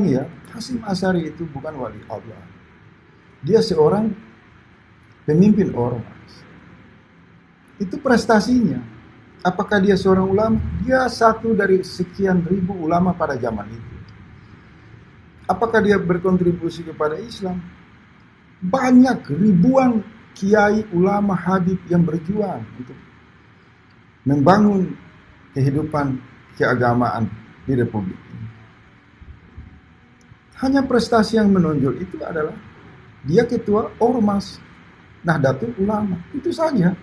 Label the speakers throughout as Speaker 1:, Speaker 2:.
Speaker 1: ulangi ya, Hasyim Asy'ari itu bukan wali Allah. Dia seorang pemimpin ormas. Itu prestasinya. Apakah dia seorang ulama? Dia satu dari sekian ribu ulama pada zaman itu. Apakah dia berkontribusi kepada Islam? Banyak ribuan kiai, ulama, habib yang berjuang untuk membangun kehidupan keagamaan di Republik ini. Hanya prestasi yang menonjol itu adalah dia ketua Ormas Nahdlatul Ulama. Itu saja.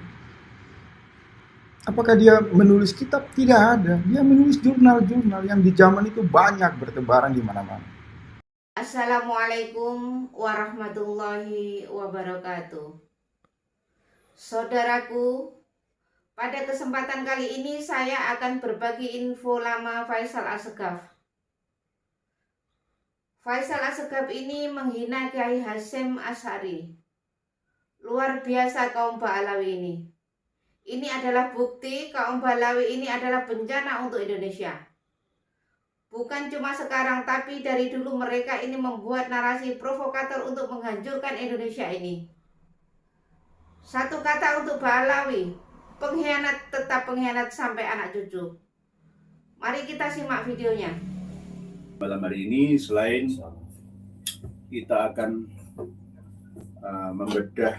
Speaker 1: Apakah dia menulis kitab? Tidak ada. Dia menulis jurnal-jurnal yang di zaman itu banyak bertebaran di mana-mana.
Speaker 2: Assalamualaikum warahmatullahi wabarakatuh. Saudaraku, pada kesempatan kali ini saya akan berbagi info lama Faisal Assegaf. Faisal Assegaf ini menghina Kiai Hasyim Asy'ari. Luar biasa kaum Ba'alawi ini. Ini adalah bukti kaum Ba'alawi ini adalah bencana untuk Indonesia. Bukan cuma sekarang, tapi dari dulu mereka ini membuat narasi provokator untuk menghancurkan Indonesia ini. Satu kata untuk Ba'alawi, pengkhianat tetap pengkhianat sampai anak cucu. Mari kita simak videonya.
Speaker 3: Malam hari ini selain kita akan membedah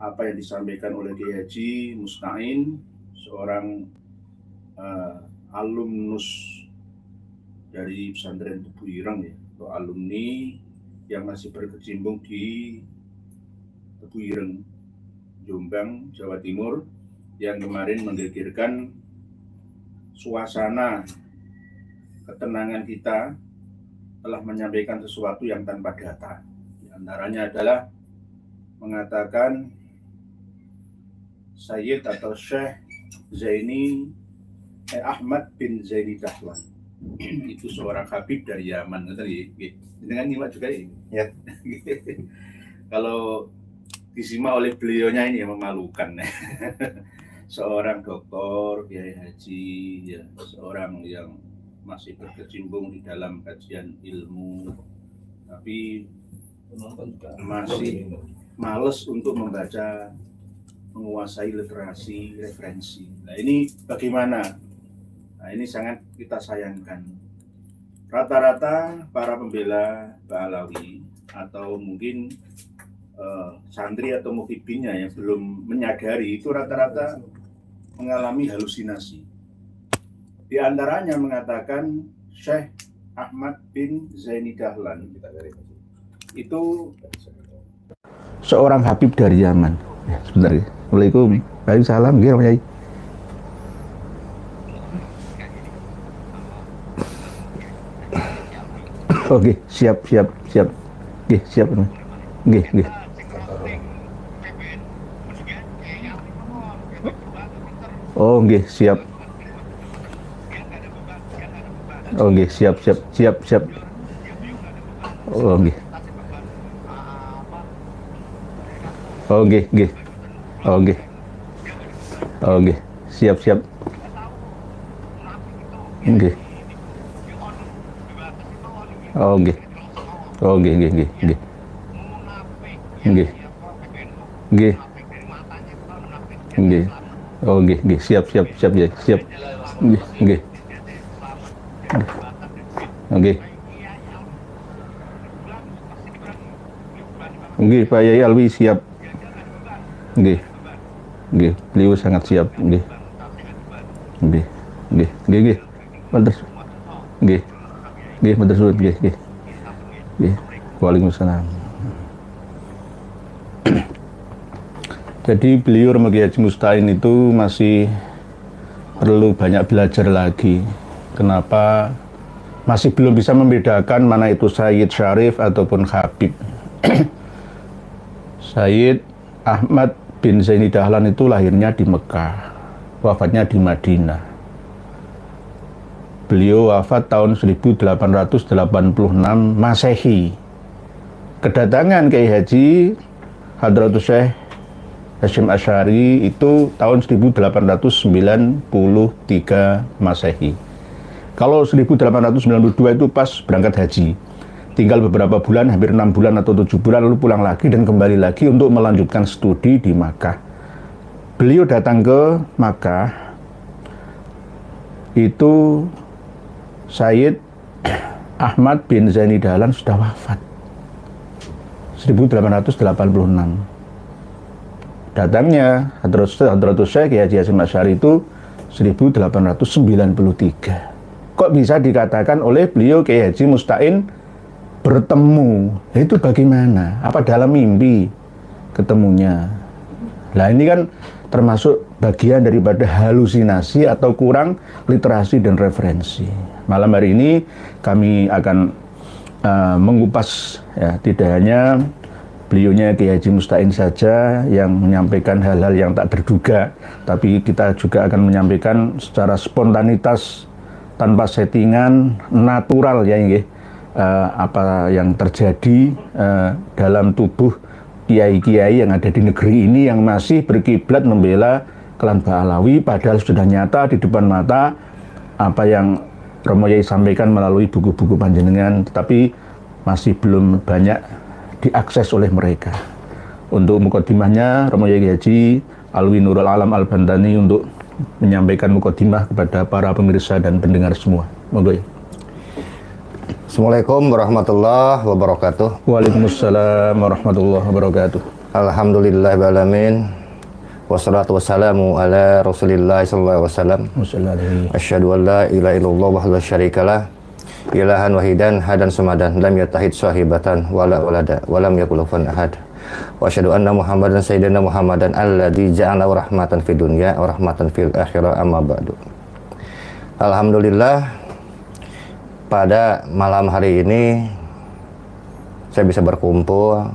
Speaker 3: apa yang disampaikan oleh Kiai Haji Musta'in, seorang alumnus dari pesantren Tebu Ireng ya, atau alumni yang masih berkecimpung di Tebu Ireng, Jombang, Jawa Timur, yang kemarin menggegerkan suasana ketenangan kita telah menyampaikan sesuatu yang tanpa data. Di antaranya adalah mengatakan Sayyid atau Syekh Zaini Ahmad bin Zaini Dahlan itu seorang habib dari Yaman. Dengan nyimak juga ini. Ya. Kalau disimak oleh beliaunya ini yang memalukan. Seorang doktor, kiai haji, ya, seorang yang masih berkecimpung di dalam kajian ilmu, tapi masih males untuk membaca, menguasai literasi, referensi. Nah ini bagaimana? Nah ini sangat kita sayangkan. Rata-rata para pembela Ba'alawi atau mungkin santri atau muhibinnya yang belum menyadari itu rata-rata mengalami halusinasi. Di antaranya mengatakan Syekh Ahmad bin Zaini Dahlan itu seorang habib dari Yaman. Ya, sebentar ya. Assalamualaikum. Waalaikumsalam. Gimana Yai? Oke, siap. Oke, siap. Oke. Oh, oke, siap. Oh, oke, siap. Oh, oke. Oke, siap. Oke. Oke, siap ya, siap. Oke, Pak Yai Alwi siap. Beliau sangat siap. Waalaikumsalam. Jadi beliau Kiai Haji Musta'in itu masih perlu banyak belajar lagi. Kenapa masih belum bisa membedakan mana itu Sayyid Syarif ataupun Habib. Sayyid Ahmad bin Zaini Dahlan itu lahirnya di Mekah, wafatnya di Madinah. Beliau wafat tahun 1886 Masehi. Kedatangan Kiai Haji Hadratus Syekh Hasyim Asy'ari itu tahun 1893 Masehi.
Speaker 4: Kalau 1892 itu pas berangkat haji. Tinggal beberapa bulan, hampir 6 bulan atau 7 bulan, lalu pulang lagi dan kembali lagi untuk melanjutkan studi di Makkah. Beliau datang ke Makkah, itu Sayyid Ahmad bin Zaini Dahlan sudah wafat 1886. Datangnya Hadratus Syekh Kiai Haji Hasyim Asy'ari itu 1893. Kok bisa dikatakan oleh beliau Kiai Haji Musta'in bertemu? Itu bagaimana? Apa dalam mimpi ketemunya? Nah ini kan termasuk bagian daripada halusinasi atau kurang literasi dan referensi. Malam hari ini kami akan mengupas ya, tidak hanya beliaunya Kiai Haji Musta'in saja yang menyampaikan hal-hal yang tak terduga, tapi kita juga akan menyampaikan secara spontanitas, tanpa settingan, natural ya, apa yang terjadi dalam tubuh kiai-kiai yang ada di negeri ini yang masih berkiblat membela klan Ba'alawi, padahal sudah nyata di depan mata apa yang Romo Yai sampaikan melalui buku-buku panjenengan, tetapi masih belum banyak diakses oleh mereka. Untuk mukadimahnya, Romo Yai Haji Alwi Nurul Alam Al-Bantani untuk menyampaikan mukadimah kepada para pemirsa dan pendengar semua. Monggo ya.
Speaker 5: Assalamualaikum warahmatullahi wabarakatuh.
Speaker 4: Waalaikumsalam warahmatullahi wabarakatuh.
Speaker 5: Alhamdulillahirrahmanirrahim. Wassalatu wassalamu ala Rasulillah sallallahu alaihi wasallam. Asyhadu an la ilaha illallah wahdahu la syarikalah, ilahan wahidan hadan sumadan, lam yatahid sahibatan wala walada wa lam yakul lahu ahad. Wa asyhadu anna Muhammadan sayyidina Muhammadan alladzi ja'ala rahmatan fid dunya wa rahmatan fil akhirah, amma ba'du. Alhamdulillah, pada malam hari ini saya bisa berkumpul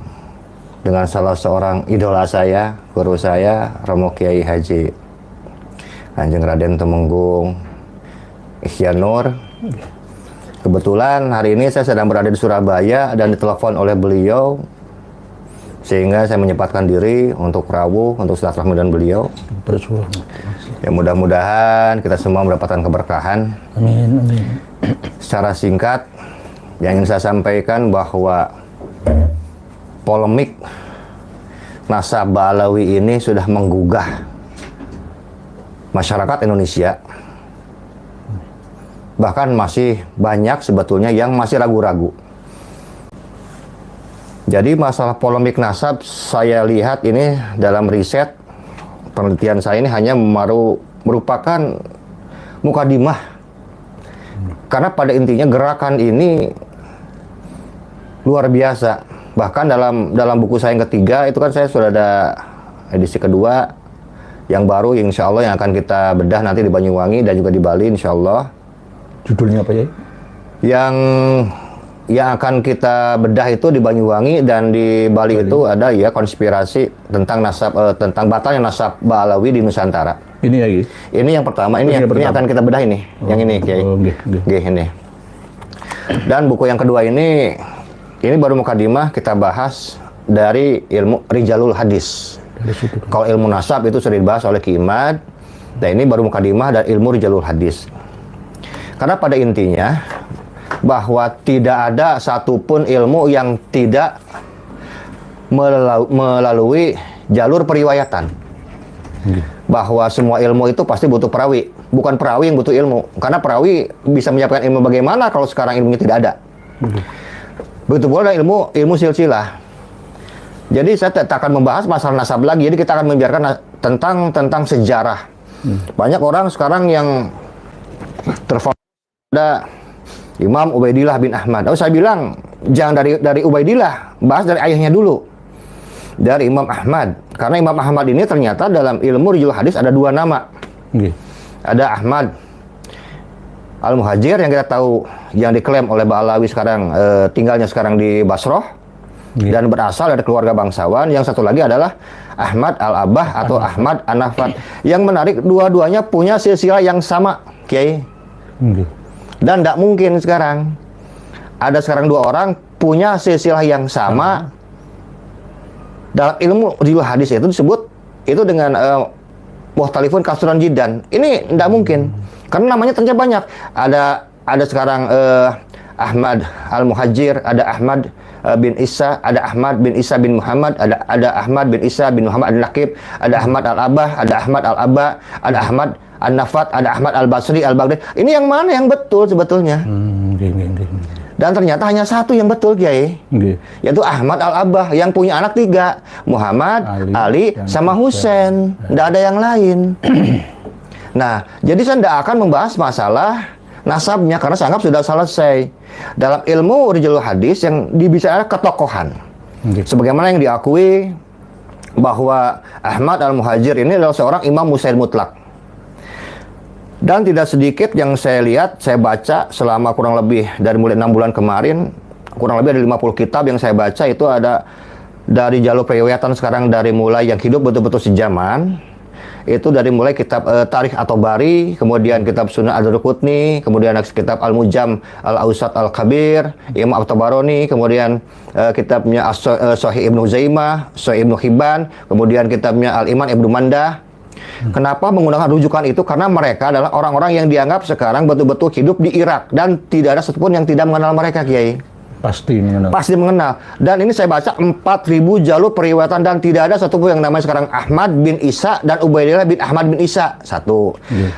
Speaker 5: dengan salah seorang idola saya, guru saya, Romo Kiai Haji Kanjeng Raden Tumenggung Ihyan Nur. Kebetulan hari ini saya sedang berada di Surabaya dan ditelepon oleh beliau, sehingga saya menyempatkan diri untuk rawuh, untuk silaturahmi dengan beliau. Ya, mudah-mudahan kita semua mendapatkan keberkahan.
Speaker 4: Amin, amin.
Speaker 5: Secara singkat, yang ingin saya sampaikan bahwa polemik nasab Ba'alawi ini sudah menggugah masyarakat Indonesia. Bahkan masih banyak sebetulnya yang masih ragu-ragu. Jadi masalah polemik nasab, saya lihat ini dalam riset penelitian saya ini hanya merupakan mukadimah. Karena pada intinya gerakan ini luar biasa. Bahkan dalam buku saya yang ketiga itu kan saya sudah ada edisi kedua yang baru, insya Allah yang akan kita bedah nanti di Banyuwangi dan juga di Bali insya Allah.
Speaker 4: Judulnya apa ya?
Speaker 5: Yang akan kita bedah itu di Banyuwangi dan di Bali itu ada ya konspirasi tentang tentang batalnya nasab Ba'alawi di Nusantara.
Speaker 4: Ini lagi.
Speaker 5: Ini yang pertama, ini akan kita bedah ini. Yang ini Kiai. Ini. Dan buku yang kedua ini baru mukadimah kita bahas dari ilmu Rijalul Hadis. Kalau ilmu nasab itu sudah dibahas oleh Ki Imad. Dan ini baru mukadimah dan ilmu Rijalul Hadis. Karena pada intinya bahwa tidak ada satupun ilmu yang tidak melalui jalur periwayatan. Bahwa semua ilmu itu pasti butuh perawi, bukan perawi yang butuh ilmu. Karena perawi bisa menyampaikan ilmu bagaimana kalau sekarang ilmunya tidak ada. Begitu pula ilmu silsilah. Jadi saya tak akan membahas masalah nasab lagi. Jadi kita akan membiarkan tentang sejarah. Banyak orang sekarang yang terfokus pada Imam Ubaidillah bin Ahmad. Saya bilang jangan dari Ubaidillah, bahas dari ayahnya dulu. Dari Imam Ahmad. Karena Imam Ahmad ini ternyata dalam ilmu Rijalul Hadis ada dua nama. Ada Ahmad Al-Muhajir yang kita tahu yang diklaim oleh Ba'alawi sekarang, tinggalnya sekarang di Basroh dan berasal dari keluarga bangsawan. Yang satu lagi adalah Ahmad Al-Abah atau Ahmad An-Nafat. Yang menarik, dua-duanya punya silsilah yang sama, Kiai. Dan tidak mungkin sekarang ada dua orang punya silsilah yang sama. Dalam ilmu Rijalul Hadis itu disebut itu dengan mukhtalifun kasuran jiddan. Ini tidak mungkin. Karena namanya ternyata banyak. Ada ada sekarang Ahmad Al-Muhajir, ada Ahmad bin Isa, ada Ahmad bin Isa bin Muhammad, ada Ahmad bin Isa bin Muhammad Al-Naqib, ada Ahmad Al-Abah, ada Ahmad Al-Aba, ada Ahmad An-Nafat, ada Ahmad Al-Basri, Al-Baghdadi. Ini yang mana yang betul sebetulnya? Dan ternyata hanya satu yang betul, Kiai. Yaitu Ahmad Al-Abah yang punya anak 3, Muhammad, Ali sama Husain. Tidak ada yang lain. Nah, jadi saya tidak akan membahas masalah nasabnya karena saya anggap sudah selesai. Dalam ilmu rijalul hadis yang dibicarakan ketokohan. Sebagaimana yang diakui bahwa Ahmad Al-Muhajir ini adalah seorang imam musaid mutlak. Dan tidak sedikit yang saya lihat, saya baca selama kurang lebih dari mulai 6 bulan kemarin, kurang lebih ada 50 kitab yang saya baca, itu ada dari jalur periwayatan sekarang, dari mulai yang hidup betul-betul sejaman, itu dari mulai kitab Tarikh At-Tabari, kemudian kitab Sunan Ad-Darqutni, kemudian kitab Al-Mujam Al-Awsat Al-Kabir, Imam At-Tabarani, kemudian kitabnya Sahih Ibnu Huzaimah, Sahih Ibnu Hibban, kemudian kitabnya Al-Iman Ibnu Mandah. Kenapa menggunakan rujukan itu? Karena mereka adalah orang-orang yang dianggap sekarang betul-betul hidup di Irak dan tidak ada satupun yang tidak mengenal mereka, Kiai.
Speaker 4: Pasti mengenal.
Speaker 5: Pasti mengenal. Dan ini saya baca 4.000 jalur periwayatan dan tidak ada satupun yang namanya sekarang Ahmad bin Isa dan Ubaidillah bin Ahmad bin Isa. Satu.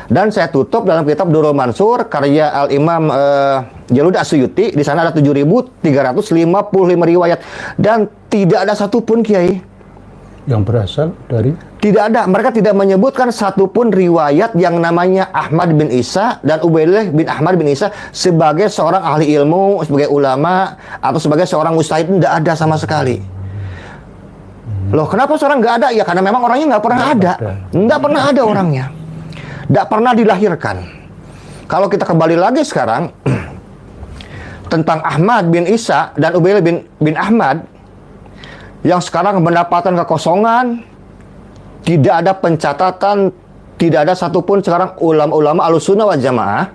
Speaker 5: Dan saya tutup dalam kitab Durrul Mansur karya Al-Imam Jalaluddin As-Suyuti. Di sana ada 7.355 riwayat dan tidak ada satupun, Kiai,
Speaker 4: yang berasal dari?
Speaker 5: Tidak ada. Mereka tidak menyebutkan satupun riwayat yang namanya Ahmad bin Isa dan Ubaidillah bin Ahmad bin Isa sebagai seorang ahli ilmu, sebagai ulama, atau sebagai seorang mujtahid. Tidak ada sama sekali. Loh, kenapa seorang nggak ada? Ya karena memang orangnya nggak pernah ada. Nggak pernah ada orangnya. Nggak pernah dilahirkan. Kalau kita kembali lagi sekarang tentang Ahmad bin Isa dan Ubaidillah bin Ahmad, yang sekarang mendapatkan kekosongan, tidak ada pencatatan, tidak ada satupun sekarang ulama-ulama Ahlussunnah wal Jamaah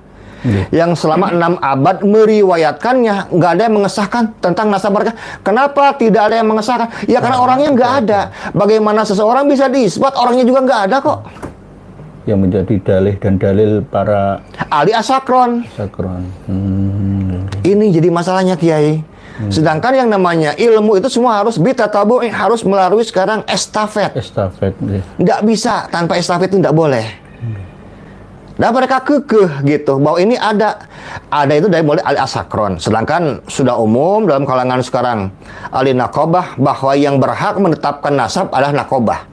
Speaker 5: yang selama 6 abad meriwayatkannya, nggak ada yang mengesahkan tentang nasab mereka. Kenapa tidak ada yang mengesahkan? Ya karena orangnya nggak ada. Bagaimana seseorang bisa diisbat, orangnya juga nggak ada kok.
Speaker 4: Yang menjadi dalih dan dalil para
Speaker 5: ahli asakron. Ini jadi masalahnya, Kiai. Sedangkan yang namanya ilmu itu semua harus bitatabu, harus melalui sekarang estafet. Nggak bisa, tanpa estafet itu nggak boleh. Dan mereka kekeh gitu, bahwa ini ada itu dari mulai ahli asakron. Sedangkan sudah umum dalam kalangan sekarang ahli nakobah, bahwa yang berhak menetapkan nasab adalah nakobah,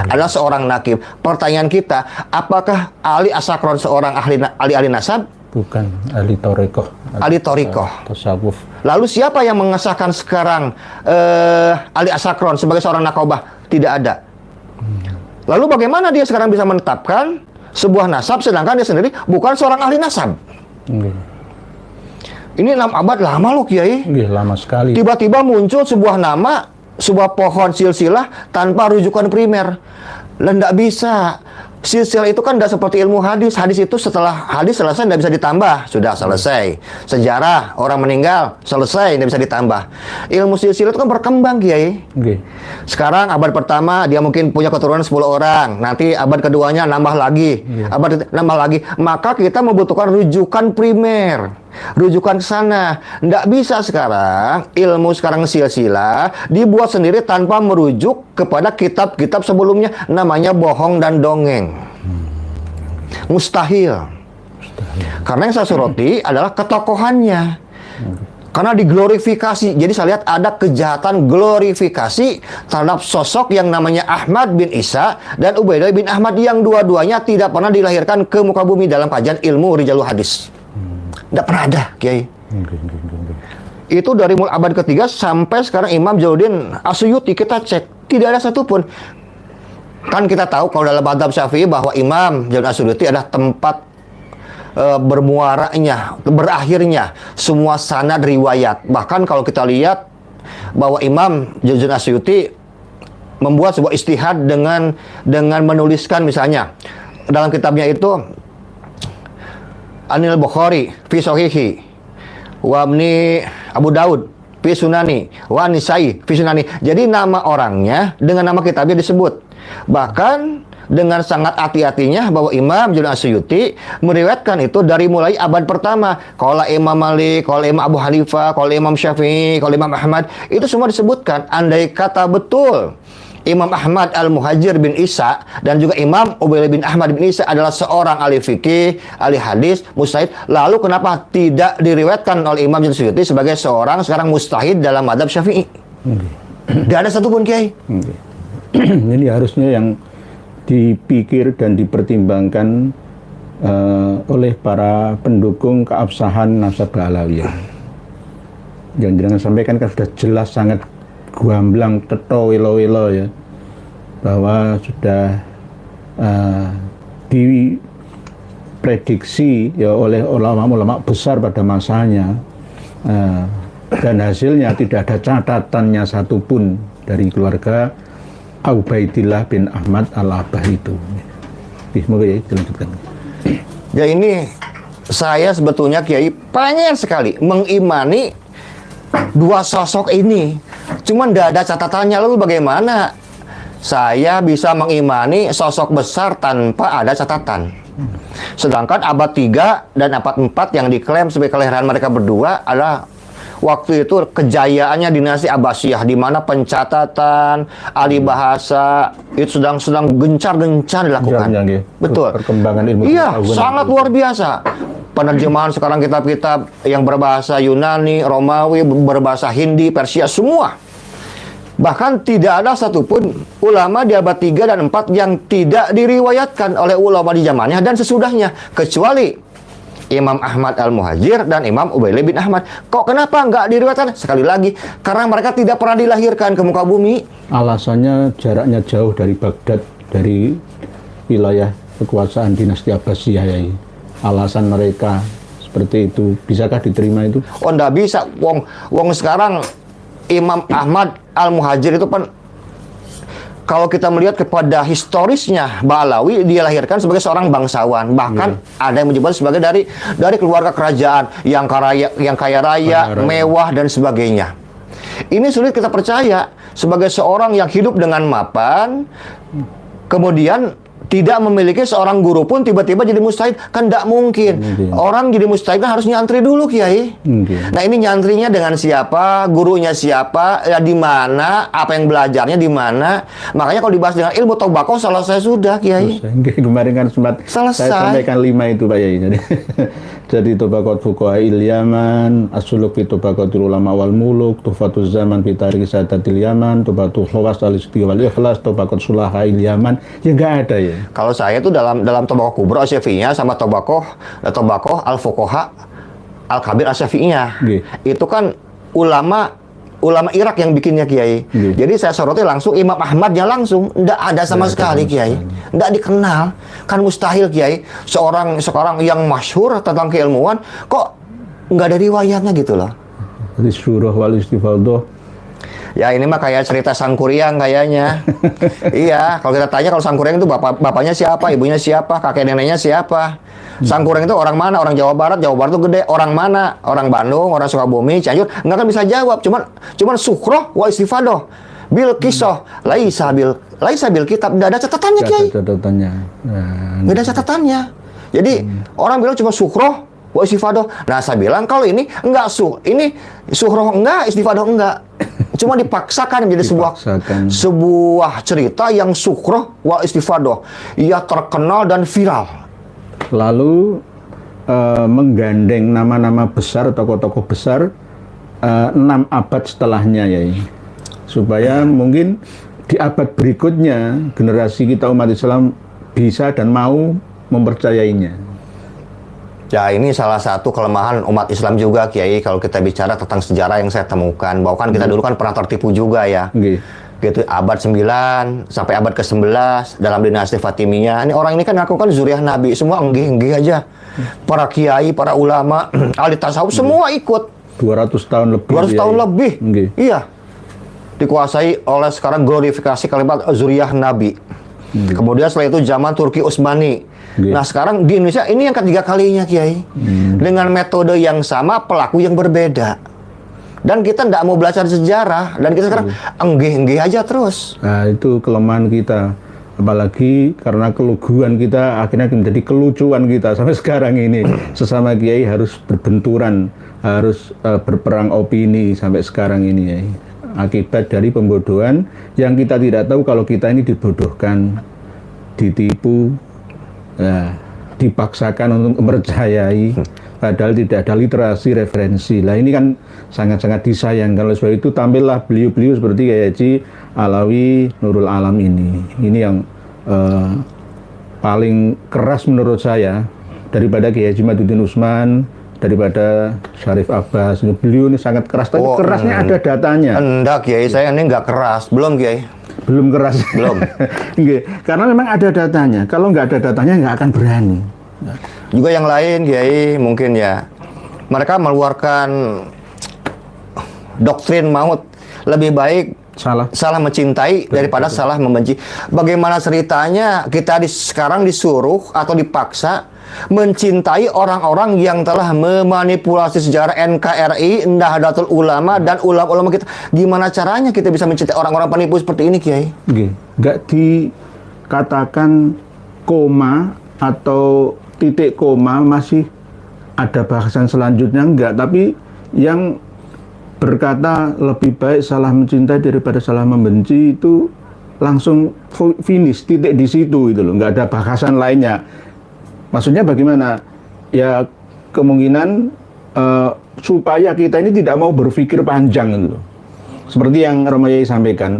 Speaker 5: adalah seorang nakib. Pertanyaan kita, apakah ahli asakron seorang ahli nasab?
Speaker 4: Bukan, ahli torikoh.
Speaker 5: Ahli torikoh.
Speaker 4: Tasawuf.
Speaker 5: Lalu siapa yang mengesahkan sekarang ahli asakron sebagai seorang nakobah? Tidak ada. Lalu bagaimana dia sekarang bisa menetapkan sebuah nasab sedangkan dia sendiri bukan seorang ahli nasab? Ini 6 abad lama loh, Kiai.
Speaker 4: Lama sekali.
Speaker 5: Tiba-tiba muncul sebuah nama, sebuah pohon silsilah tanpa rujukan primer. Dan tidak bisa. Silsilah itu kan tidak seperti ilmu hadis. Hadis itu setelah hadis selesai tidak bisa ditambah, sudah selesai. Sejarah orang meninggal selesai, tidak bisa ditambah. Ilmu silsilah itu kan berkembang, Kiai. Sekarang abad pertama dia mungkin punya keturunan 10 orang, nanti abad keduanya nambah lagi, abad nambah lagi. Maka kita membutuhkan rujukan primer, rujukan ke sana. Tidak bisa sekarang ilmu sekarang silsilah dibuat sendiri tanpa merujuk kepada kitab-kitab sebelumnya. Namanya bohong dan dongeng. Mustahil. Karena yang saya soroti adalah ketokohannya. Karena diglorifikasi. Jadi saya lihat ada kejahatan glorifikasi terhadap sosok yang namanya Ahmad bin Isa dan Ubaidillah bin Ahmad, yang dua-duanya tidak pernah dilahirkan ke muka bumi dalam kajian ilmu rijalul hadis. Tidak pernah ada, Kiai. Itu dari mulai abad ketiga sampai sekarang Imam Jalaluddin As-Suyuti kita cek, tidak ada satupun. Kan kita tahu kalau dalam mazhab Syafi'i bahwa Imam Jalaluddin As-Suyuti adalah tempat bermuaranya, berakhirnya semua sanad riwayat. Bahkan kalau kita lihat bahwa Imam Jalaluddin As-Suyuti membuat sebuah istihad dengan menuliskan misalnya dalam kitabnya itu Anil Bukhari fi Sahihi wa Ibni Abu Daud fi Sunani wa Nisai fi Sunani. Jadi nama orangnya dengan nama kitabnya disebut. Bahkan dengan sangat hati-hatinya bahwa Imam Jalaluddin As-Suyuti meriwayatkan itu dari mulai abad pertama. Kalau Imam Malik, kalau Imam Abu Hanifah, kalau Imam Syafi'i, kalau Imam Ahmad, itu semua disebutkan. Andai kata betul Imam Ahmad Al-Muhajir bin Isa dan juga Imam Ubaid bin Ahmad bin Isa adalah seorang ahli fikih, ahli hadis, mujtahid, lalu kenapa tidak diriwayatkan oleh Imam Jalaluddin As-Suyuti sebagai seorang sekarang mujtahid dalam mazhab Syafi'i? Tidak ada satupun, Kiai.
Speaker 4: Ini harusnya yang dipikir dan dipertimbangkan oleh para pendukung keabsahan Nasabah Alawiyah. Yang jangan sampaikan kan sudah jelas sangat gamblang teto welo-welo ya, bahwa sudah diprediksi ya oleh ulama-ulama besar pada masanya, dan hasilnya tidak ada catatannya satupun dari keluarga Ubaidillah bin Ahmad Al-Abbah itu. Semoga ya dilanjutkan.
Speaker 5: Ya, ini saya sebetulnya, Kiai, pengen sekali mengimani dua sosok ini. Cuman tidak ada catatannya. Lalu bagaimana saya bisa mengimani sosok besar tanpa ada catatan? Sedangkan abad 3 dan abad 4 yang diklaim sebagai kelahiran mereka berdua adalah waktu itu kejayaannya dinasti Abbasiyah, di mana pencatatan, ahli bahasa itu sedang gencar-gencar dilakukan. Betul.
Speaker 4: Perkembangan ilmu.
Speaker 5: Iya, sangat luar biasa. Penerjemahan sekarang kitab-kitab yang berbahasa Yunani, Romawi, berbahasa Hindi, Persia, semua. Bahkan tidak ada satupun ulama di abad 3 dan 4 yang tidak diriwayatkan oleh ulama di zamannya dan sesudahnya, kecuali Imam Ahmad Al-Muhajir dan Imam Ubaid bin Ahmad. Kok kenapa nggak diriwayatkan? Sekali lagi, karena mereka tidak pernah dilahirkan ke muka bumi.
Speaker 4: Alasannya jaraknya jauh dari Baghdad, dari wilayah kekuasaan dinasti Abbasiyah ya. Alasan mereka seperti itu. Bisakah diterima itu?
Speaker 5: Oh, nggak bisa. Wong sekarang Imam Ahmad Al-Muhajir itu kan, kalau kita melihat kepada historisnya Ba'alawi, dia lahirkan sebagai seorang bangsawan. Bahkan ada yang menyebut sebagai dari keluarga kerajaan yang kaya raya, mewah dan sebagainya. Ini sulit kita percaya sebagai seorang yang hidup dengan mapan, kemudian tidak memiliki seorang guru pun tiba-tiba jadi mujtahid, kan tidak mungkin. Orang jadi mujtahid kan harus nyantri dulu, Kiai. Nah, ini nyantrinya dengan siapa, gurunya siapa, ya di mana, apa yang belajarnya di mana. Makanya kalau dibahas dengan ilmu tobako selesai sudah, Kiai.
Speaker 4: Kemarin kan sempat
Speaker 5: selesai.
Speaker 4: Saya sampaikan 5 itu, Pak Yai. Jadi Tobaqat Fuqaha'il Yaman, As-Suluk fi Tobaqatul Ulama wal Muluk, Tuhfatuz Zaman fi Tarikh Sadatil Yaman, Tobaqatul Khawas al-Istiwa wal Ikhlas, Tobaqat Sulaha'il Yaman. Ya nggak ada ya.
Speaker 5: Kalau saya itu dalam Tobaqah Kubra Asy-Syafi'iyah sama Tobaqah Al-Fuqaha Al-Kabir Asy-Syafi'iyah. Itu kan ulama Irak yang bikinnya, Kiai. Jadi saya soroti langsung Imam Ahmadnya langsung, nggak ada sama sekali, Kiai. Nggak dikenal. Kan mustahil, Kiai. Seorang yang masyhur tentang keilmuan kok nggak ada riwayatnya gitu loh.
Speaker 4: Jadi surah wal istifadhah.
Speaker 5: Ya, ini mah kayak cerita Sangkuriang kayaknya. Iya, kalau kita tanya kalau Sangkuriang itu bapaknya siapa, ibunya siapa, kakek neneknya siapa. Sangkuriang itu orang mana? Orang Jawa Barat itu gede. Orang mana? Orang Bandung, orang Sukabumi, Cianjur. Nggak akan bisa jawab. Cuman sukroh wa istifadoh. Bil kisoh. Laisa bil kitab. Nggak ada catatannya, Kiai. Nggak ada catatannya. Jadi, orang bilang cuma sukroh wa istifadoh. Nah, saya bilang kalau ini enggak ini sukroh enggak, istifadoh enggak. Cuma dipaksakan menjadi sebuah cerita yang sukroh wa istifadoh. Ia terkenal dan viral.
Speaker 4: Lalu menggandeng nama-nama besar, tokoh-tokoh besar 6 abad setelahnya ya, supaya mungkin di abad berikutnya generasi kita umat Islam bisa dan mau mempercayainya.
Speaker 5: Ya, ini salah satu kelemahan umat Islam juga, Kiai, kalau kita bicara tentang sejarah yang saya temukan, bahwa kan kita dulu kan pernah tertipu juga ya. Gitu, abad 9 sampai abad ke-11 dalam dinasti Fatimiyah. Ini orang ini kan ngaku kan zuriyah Nabi, semua enggih aja. Para kiai, para ulama, ahli tasawuf semua ikut.
Speaker 4: 200 tahun lebih.
Speaker 5: 200 tahun lebih. Iya. Dikuasai oleh sekarang glorifikasi kalimat zuriyah Nabi. Kemudian setelah itu zaman Turki Utsmani. Nah, sekarang di Indonesia ini yang ketiga kalinya, Kiai. Dengan metode yang sama, pelaku yang berbeda. Dan kita tidak mau belajar sejarah. Dan kita sekarang enggih aja terus.
Speaker 4: Nah, itu kelemahan kita. Apalagi karena keluguan kita akhirnya menjadi kelucuan kita sampai sekarang ini. Sesama kiai harus berbenturan, harus berperang opini sampai sekarang ini ya. Akibat dari pembodohan yang kita tidak tahu kalau kita ini dibodohkan, ditipu, ya, dipaksakan untuk mempercayai, padahal tidak ada literasi referensi. Lah ini kan sangat-sangat disayangkan. Oleh sebab itu tampillah beliau-beliau seperti Kiai Haji Alawi Nurul Alam ini. Ini yang paling keras menurut saya daripada Kiai Haji Maduddin Usman, daripada Syarif Abbas. Beliau ini sangat keras, tapi kerasnya ada datanya.
Speaker 5: Enggak Kiai, saya ini nggak keras. Belum Kiai.
Speaker 4: Belum keras.
Speaker 5: Belum.
Speaker 4: Karena memang ada datanya. Kalau nggak ada datanya nggak akan berani.
Speaker 5: Juga yang lain Kiai mungkin ya, mereka mengeluarkan doktrin maut, lebih baik salah mencintai daripada salah membenci. Bagaimana ceritanya kita sekarang disuruh atau dipaksa mencintai orang-orang yang telah memanipulasi sejarah NKRI, Nahdlatul Ulama dan ulama-ulama kita. Gimana caranya kita bisa mencintai orang-orang penipu seperti ini Kiai?
Speaker 4: Nggak dikatakan koma atau titik koma, masih ada bahasan selanjutnya enggak, tapi yang berkata lebih baik salah mencintai daripada salah membenci itu langsung finish, titik di situ itu loh, nggak ada bahasan lainnya. Maksudnya bagaimana? Ya kemungkinan supaya kita ini tidak mau berpikir panjang gitu loh. Seperti yang Romayai sampaikan.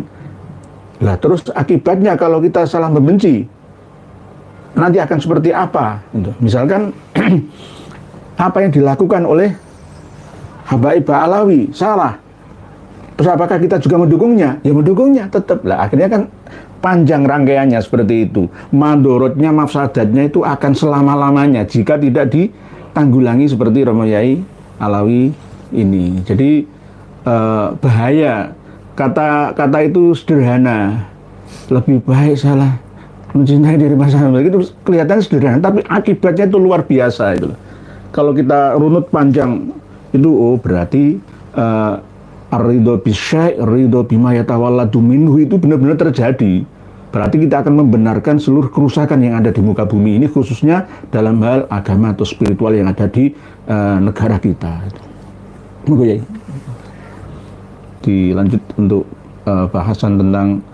Speaker 4: Lah terus akibatnya kalau kita salah membenci nanti akan seperti apa? Gitu. Misalkan apa yang dilakukan oleh Habaib Alawi salah, terus apakah kita juga mendukungnya? Ya mendukungnya tetap lah. Akhirnya kan panjang rangkaiannya seperti itu. Mandorotnya, mafsadatnya itu akan selama-lamanya jika tidak ditanggulangi seperti Romo Yai Alawi ini. Jadi bahaya. Kata itu sederhana. Lebih baik salah mencintai diri masalah itu kelihatan sederhana, tapi akibatnya itu luar biasa itu. Kalau kita runut panjang itu berarti ar-ridho bisyai' ridho bima yatawalladu minhu itu benar-benar terjadi. Berarti kita akan membenarkan seluruh kerusakan yang ada di muka bumi ini, khususnya dalam hal agama atau spiritual yang ada di negara kita. Monggo ya. Dilanjut untuk bahasan tentang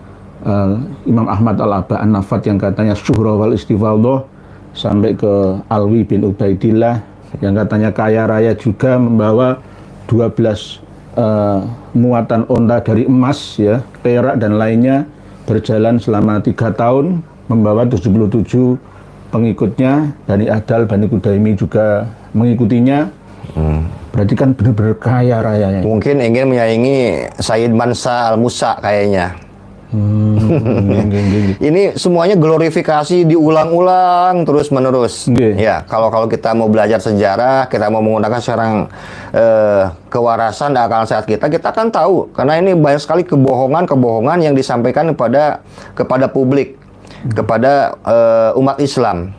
Speaker 4: Imam Ahmad Al-Aba An-Nafat yang katanya syuhra wal istifadhah, sampai ke Alwi bin Ubaidillah yang katanya kaya raya juga, membawa 12 muatan onta dari emas ya, perak dan lainnya, berjalan selama 3 tahun membawa 77 pengikutnya. Bani Adal, Bani Kudaimi juga mengikutinya. Berarti kan benar-benar kaya rayanya.
Speaker 5: Mungkin ingin menyaingi Sayyid Mansa Al-Musa kayaknya. Ini semuanya glorifikasi diulang-ulang terus-menerus. Ya, kalau kita mau belajar sejarah, kita mau menggunakan sekarang kewarasan dan akal sehat kita akan tahu, karena ini banyak sekali kebohongan yang disampaikan kepada publik, kepada umat Islam.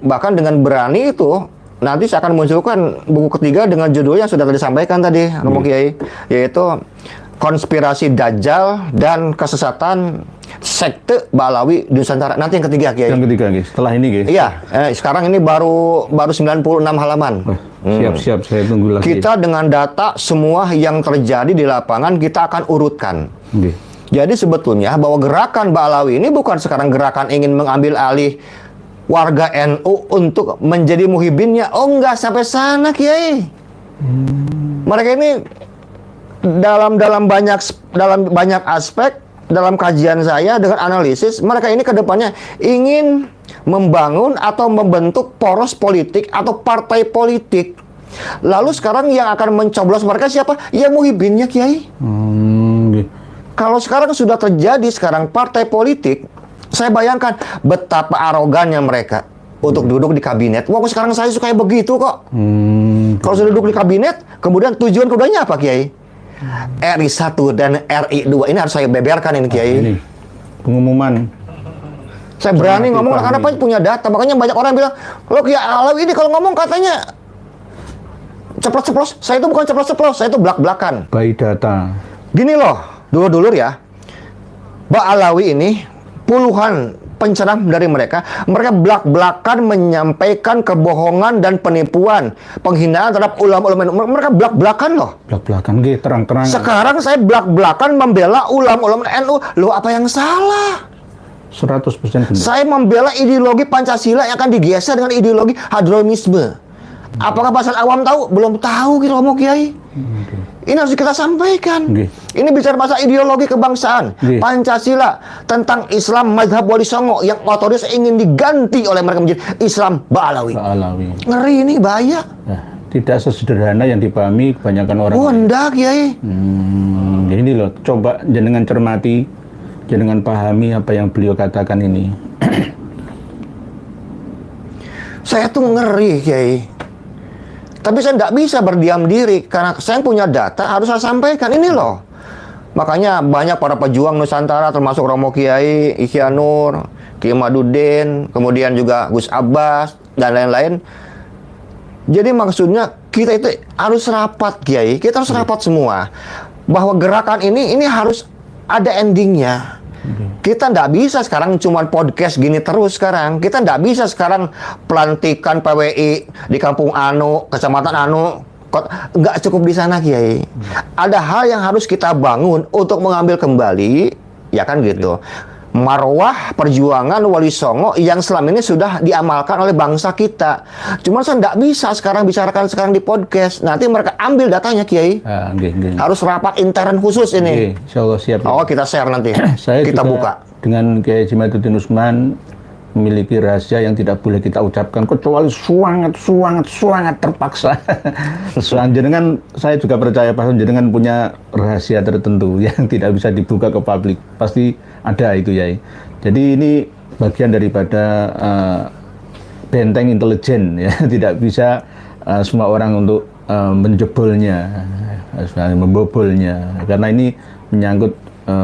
Speaker 5: Bahkan dengan berani itu nanti saya akan munculkan buku ketiga dengan judul yang sudah disampaikan tadi Romo Kiai, yaitu Konspirasi Dajjal dan Kesesatan Sekte Ba'alawi di Nusantara. Nanti yang ketiga Kiai.
Speaker 4: Yang ketiga guys, setelah ini guys.
Speaker 5: Iya, sekarang ini baru 96 halaman.
Speaker 4: Siap-siap, saya tunggu lagi.
Speaker 5: Kita dengan data semua yang terjadi di lapangan kita akan urutkan. Jadi sebetulnya bahwa gerakan Ba'alawi ini bukan sekarang gerakan ingin mengambil alih warga NU untuk menjadi muhibinnya. Oh, enggak sampai sana Kiai. Mereka ini dalam banyak aspek, dalam kajian saya dengan analisis, mereka ini ke depannya ingin membangun atau membentuk poros politik atau partai politik. Lalu sekarang yang akan mencoblos mereka siapa? Ya muhibinnya Kiai. Kalau sekarang sudah terjadi partai politik, saya bayangkan betapa arogannya mereka untuk duduk di kabinet. Wah, sekarang saya suka begitu kok. Kalau sudah duduk di kabinet, kemudian tujuan keduanya apa Kiai? RI 1 dan RI 2 ini harus saya beberkan ini Kiai.
Speaker 4: Ini pengumuman.
Speaker 5: Saya berani ngomong karena apa? Punya data. Makanya banyak orang bilang, "Lo Kiai Alawi ini kalau ngomong katanya ceplos-ceplos." Saya itu bukan ceplos-ceplos, saya itu belak-belakan.
Speaker 4: By data.
Speaker 5: Gini loh, dulur-dulur ya. Mbak Alawi ini puluhan penceramah dari mereka belak-belakan menyampaikan kebohongan dan penipuan, penghinaan terhadap ulama-ulama. Mereka belak-belakan loh.
Speaker 4: Belak-belakan gitu, terang-terang.
Speaker 5: Sekarang saya belak-belakan membela ulama-ulama NU. Loh, apa yang salah?
Speaker 4: 100% benar.
Speaker 5: Saya membela ideologi Pancasila yang akan digeser dengan ideologi hadronisme. Apakah pasal awam tahu? Belum tahu gitu, Romo Kiai. Ini harus kita sampaikan. Ini bicara masalah ideologi kebangsaan. Pancasila tentang Islam mazhab Wali Songo yang otoritas ingin diganti oleh mereka menjadi Islam Ba'alawi. Ngeri ini, bahaya.
Speaker 4: Nah, tidak sesederhana yang dipahami kebanyakan orang.
Speaker 5: Enggak, Kiai.
Speaker 4: Ini loh, coba jenengan cermati, jenengan pahami apa yang beliau katakan ini.
Speaker 5: Saya tuh ngeri, Kiai. Tapi saya tidak bisa berdiam diri karena saya punya data harus saya sampaikan ini loh. Makanya banyak para pejuang Nusantara termasuk Romo Kiai, Ihyanur, Kiai Madudin, kemudian juga Gus Abbas dan lain-lain. Jadi maksudnya kita itu harus rapat, Kiai. Kita harus rapat semua bahwa gerakan ini harus ada endingnya. Kita nggak bisa sekarang cuma podcast gini terus sekarang. Kita nggak bisa sekarang pelantikan PWI di kampung Anu, kecamatan Anu. Nggak cukup di sana, Kiai. Ada hal yang harus kita bangun untuk mengambil kembali, ya kan gitu. Marwah perjuangan Wali Songo yang selama ini sudah diamalkan oleh bangsa kita. Cuma saya nggak bisa sekarang bicarakan sekarang di podcast. Nanti mereka ambil datanya, Kiai. Harus rapat intern khusus ini.
Speaker 4: Insya Allah siap.
Speaker 5: Oh, kita share nanti.
Speaker 4: Saya
Speaker 5: kita buka.
Speaker 4: Dengan Kiai Haji Madudin Usman memiliki rahasia yang tidak boleh kita ucapkan kecuali sangat terpaksa. Jenengan, saya juga percaya Pak jenengan punya rahasia tertentu yang tidak bisa dibuka ke publik. Pasti ada itu, ya. Jadi ini bagian daripada benteng intelijen, ya. Tidak bisa semua orang untuk menjebolnya, membobolnya, karena ini menyangkut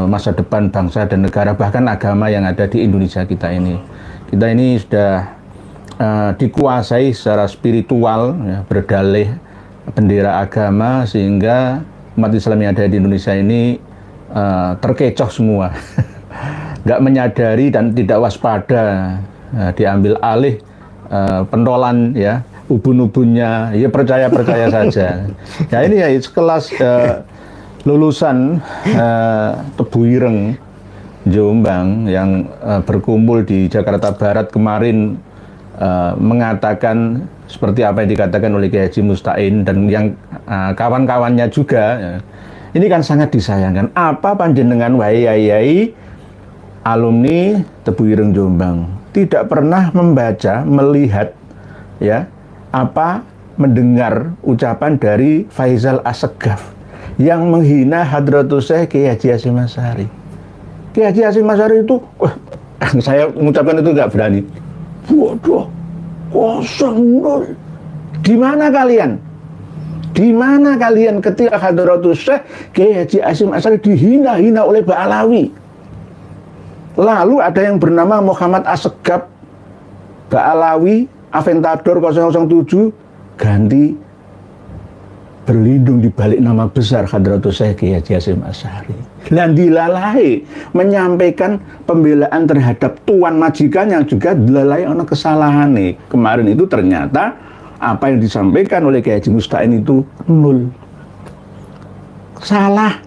Speaker 4: masa depan bangsa dan negara, bahkan agama yang ada di Indonesia kita ini. Kita ini sudah dikuasai secara spiritual, ya, berdalih bendera agama, sehingga umat Islam yang ada di Indonesia ini terkecoh semua. Nggak menyadari dan tidak waspada, diambil alih pentolan, ya, ubun-ubunnya, ya percaya saja. Ya ini ya sekelas lulusan Tebu Ireng Jombang yang berkumpul di Jakarta Barat kemarin mengatakan seperti apa yang dikatakan oleh Kiai Haji Mustain dan yang kawan-kawannya juga, ya. Ini kan sangat disayangkan. Apa panjenengan wahai alumni Tebu Ireng Jombang tidak pernah membaca, melihat, ya, apa mendengar ucapan dari Faisal Assegaf yang menghina Hadratus Syekh Kiai Haji Hasyim Asy'ari. Kiai Haji Hasyim Asy'ari itu, saya mengucapkan itu nggak berani. Waduh, kosong. Di mana kalian? Di mana kalian ketika Hadratus Syekh Kiai Haji Hasyim Asy'ari dihina-hina oleh Ba'alawi? Lalu ada yang bernama Muhammad Assegaf Ba'alawi Aventador 007 ganti berlindung di balik nama besar Hadratus Syekh Kiai Haji Hasyim Asy'ari. Dan dilalai menyampaikan pembelaan terhadap tuan majikan yang juga dilalai ono kesalahan nih. Kemarin itu ternyata apa yang disampaikan oleh Kiai Haji Mustain itu nol. Salah.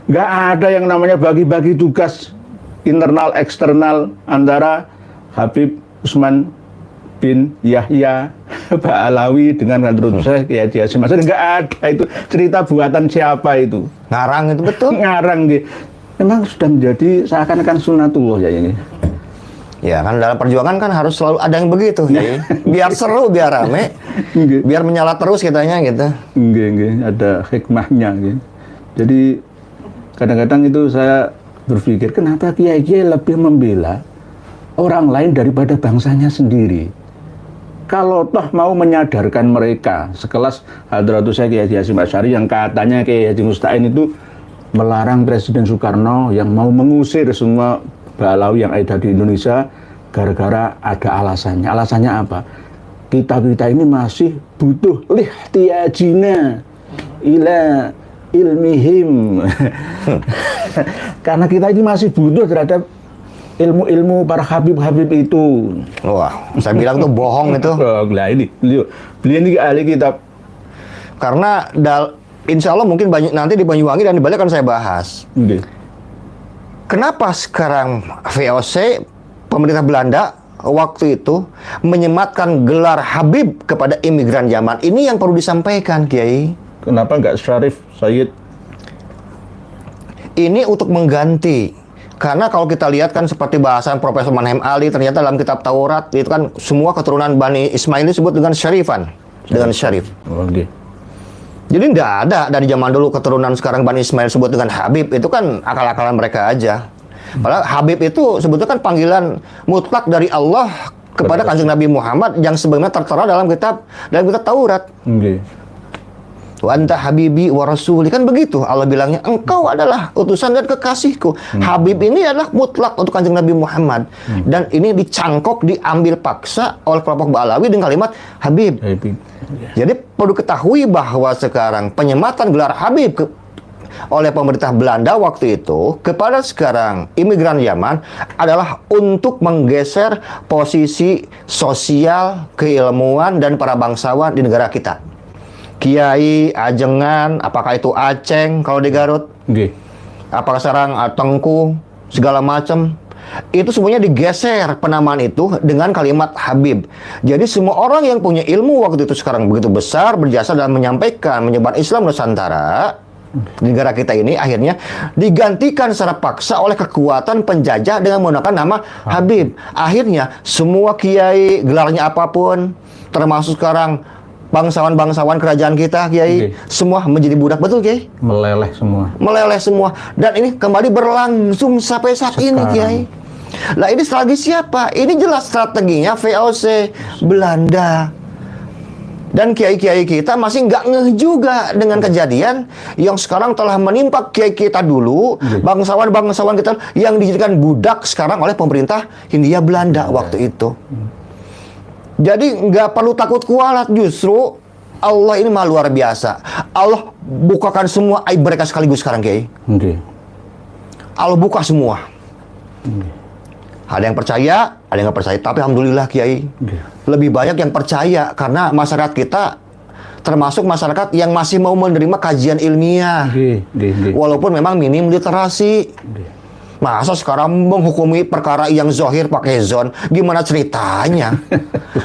Speaker 4: Nggak ada yang namanya bagi-bagi tugas internal eksternal antara Habib Usman bin Yahya Ba'alawi dengan Hadratus Syekh Kiai Haji Hasyim Asy'ari. Nggak ada itu, cerita buatan siapa itu?
Speaker 5: Ngarang itu betul.
Speaker 4: Ngarang gitu. Memang sudah menjadi seakan-akan sunatullah, ya ini.
Speaker 5: Ya kan dalam perjuangan kan harus selalu ada yang begitu, ya. Biar seru, biar rame, biar menyala terus kitanya gitu.
Speaker 4: Enggak, ada hikmahnya gitu. Jadi kadang-kadang itu saya berpikir kenapa kiai-kiai lebih membela orang lain daripada bangsanya sendiri. Kalau toh mau menyadarkan mereka, sekelas Hadratus Syekh Kiai Haji Hasyim Asy'ari yang katanya Kiai Haji Mustain itu melarang Presiden Soekarno yang mau mengusir semua Ba'alawi yang ada di Indonesia gara-gara ada alasannya. Alasannya apa? Kita ini masih butuh lihtiyajina ila ilmihim. Karena kita ini masih butuh terhadap ilmu-ilmu para habib-habib itu.
Speaker 5: Wah, saya bilang tuh bohong itu.
Speaker 4: Oh, lah ini beliau ini ahli kitab.
Speaker 5: Karena insya Allah mungkin nanti di Banyuwangi dan di Bali akan saya bahas.
Speaker 4: Oke.
Speaker 5: Kenapa sekarang VOC pemerintah Belanda waktu itu menyematkan gelar Habib kepada imigran Yaman? Ini yang perlu disampaikan, Kiai.
Speaker 4: Kenapa nggak Syarif Sayyid?
Speaker 5: Ini untuk mengganti. Karena kalau kita lihat kan seperti bahasan Profesor Manhem Ali, ternyata dalam kitab Taurat itu kan semua keturunan Bani Ismail disebut dengan Syarifan, dengan Syarif.
Speaker 4: Oke.
Speaker 5: Jadi tidak ada dari zaman dulu keturunan sekarang Bani Ismail sebut dengan Habib, itu kan akal-akalan mereka aja. Padahal Habib itu sebetulnya kan panggilan mutlak dari Allah kepada Kanjeng Nabi Muhammad yang sebagaimana tertera dalam kitab Taurat.
Speaker 4: Oke.
Speaker 5: Wa anta habibi wa rasuli, kan begitu Allah bilangnya, engkau adalah utusan dan kekasihku. Habib ini adalah mutlak untuk Kanjeng Nabi Muhammad. Dan ini dicangkok, diambil paksa oleh kelompok Ba'alawi dengan kalimat Habib. Jadi perlu ketahui bahwa sekarang penyematan gelar Habib oleh pemerintah Belanda waktu itu kepada sekarang imigran Yaman adalah untuk menggeser posisi sosial, keilmuan, dan para bangsawan di negara kita. Kiai, ajengan, apakah itu Aceng kalau di Garut, apakah sekarang Tengku, segala macam, itu semuanya digeser penamaan itu dengan kalimat Habib. Jadi semua orang yang punya ilmu waktu itu sekarang begitu besar, berjasa dalam menyampaikan, menyebar Islam Nusantara di negara kita ini, akhirnya digantikan secara paksa oleh kekuatan penjajah dengan menggunakan nama Habib. Akhirnya semua kiai, gelarnya apapun, termasuk sekarang bangsawan-bangsawan kerajaan kita, Kiai, semua menjadi budak, betul, Kiai?
Speaker 4: Meleleh semua.
Speaker 5: Meleleh semua. Dan ini kembali berlangsung sampai saat ini, Kiai. Lah ini strategi siapa? Ini jelas strateginya VOC Belanda. Dan kiai-kiai kita masih nggak ngeh juga dengan kejadian yang sekarang telah menimpa kiai kita dulu, bangsawan-bangsawan kita yang dijadikan budak sekarang oleh pemerintah Hindia Belanda waktu itu. Jadi nggak perlu takut kualat, justru Allah ini maha luar biasa. Allah bukakan semua aib mereka sekaligus sekarang, Kiai. Allah buka semua. Ada yang percaya, ada yang nggak percaya. Tapi alhamdulillah, Kiai, lebih banyak yang percaya karena masyarakat kita termasuk masyarakat yang masih mau menerima kajian ilmiah, walaupun memang minim literasi. Masa sekarang menghukumi perkara yang zohir pakai zon, gimana ceritanya?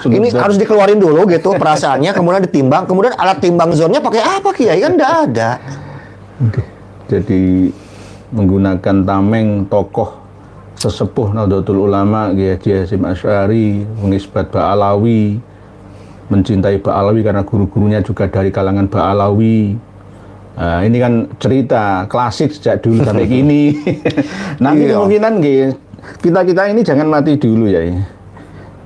Speaker 5: Ini harus dikeluarin dulu gitu perasaannya, kemudian ditimbang, kemudian alat timbang zonnya pakai apa, Kiai? Kan enggak ada.
Speaker 4: Jadi menggunakan tameng tokoh sesepuh Nahdlatul Ulama Kiai Haji Hasyim Asy'ari, mengisbat Ba'alawi, mencintai Ba'alawi karena guru-gurunya juga dari kalangan Ba'alawi. Nah, ini kan cerita klasik sejak dulu sampai kini. Nanti kemungkinan kita ini jangan mati dulu ya.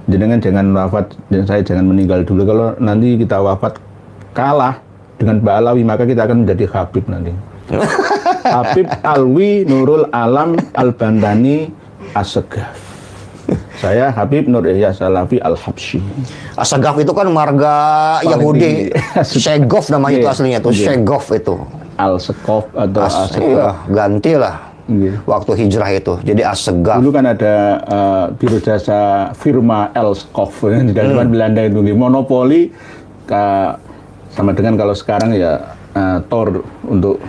Speaker 4: Jangan wafat, dan saya jangan meninggal dulu. Kalau nanti kita wafat kalah dengan Ba'alawi, maka kita akan menjadi Habib nanti. Habib Alwi Nurul Alam Al-Bandani As-Segaf. Saya Habib Nur Yahya Salafi Al-Habsyi.
Speaker 5: As-Segaf itu kan marga Yahudi. Shegov namanya itu aslinya tuh, Shegov itu.
Speaker 4: Al-Segaf atau As-Segaf.
Speaker 5: Iya, gantilah. Waktu hijrah itu. Jadi As-Segaf.
Speaker 4: Dulu kan ada biro jasa firma El-Segaf di dalam Belanda itu. Monopoli sama dengan kalau sekarang ya Tor untuk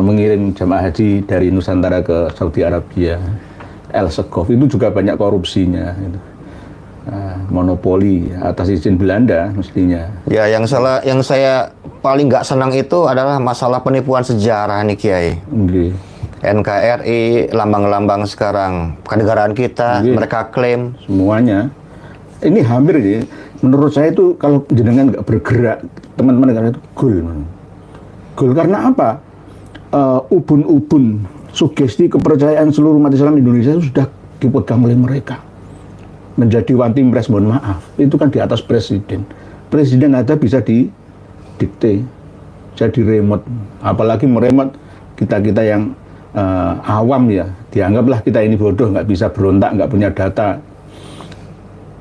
Speaker 4: mengirim jamaah haji dari Nusantara ke Saudi Arabia. El-Segaf itu juga banyak korupsinya, gitu. Monopoli atas izin Belanda mestinya.
Speaker 5: Ya, yang saya paling nggak senang itu adalah masalah penipuan sejarah nih, Kiai. NKRI, lambang-lambang sekarang kenegaraan kita, mereka klaim
Speaker 4: semuanya. Ini hampir ya, menurut saya itu kalau jenengan nggak bergerak, teman-teman itu gol karena apa? Ubun-ubun sugesti kepercayaan seluruh umat Islam Indonesia itu sudah dipegang oleh mereka. Menjadi one team press, mohon maaf, itu kan di atas presiden. Presiden aja bisa didikte, jadi remote. Apalagi meremote kita yang awam ya, dianggaplah kita ini bodoh, nggak bisa berontak, nggak punya data.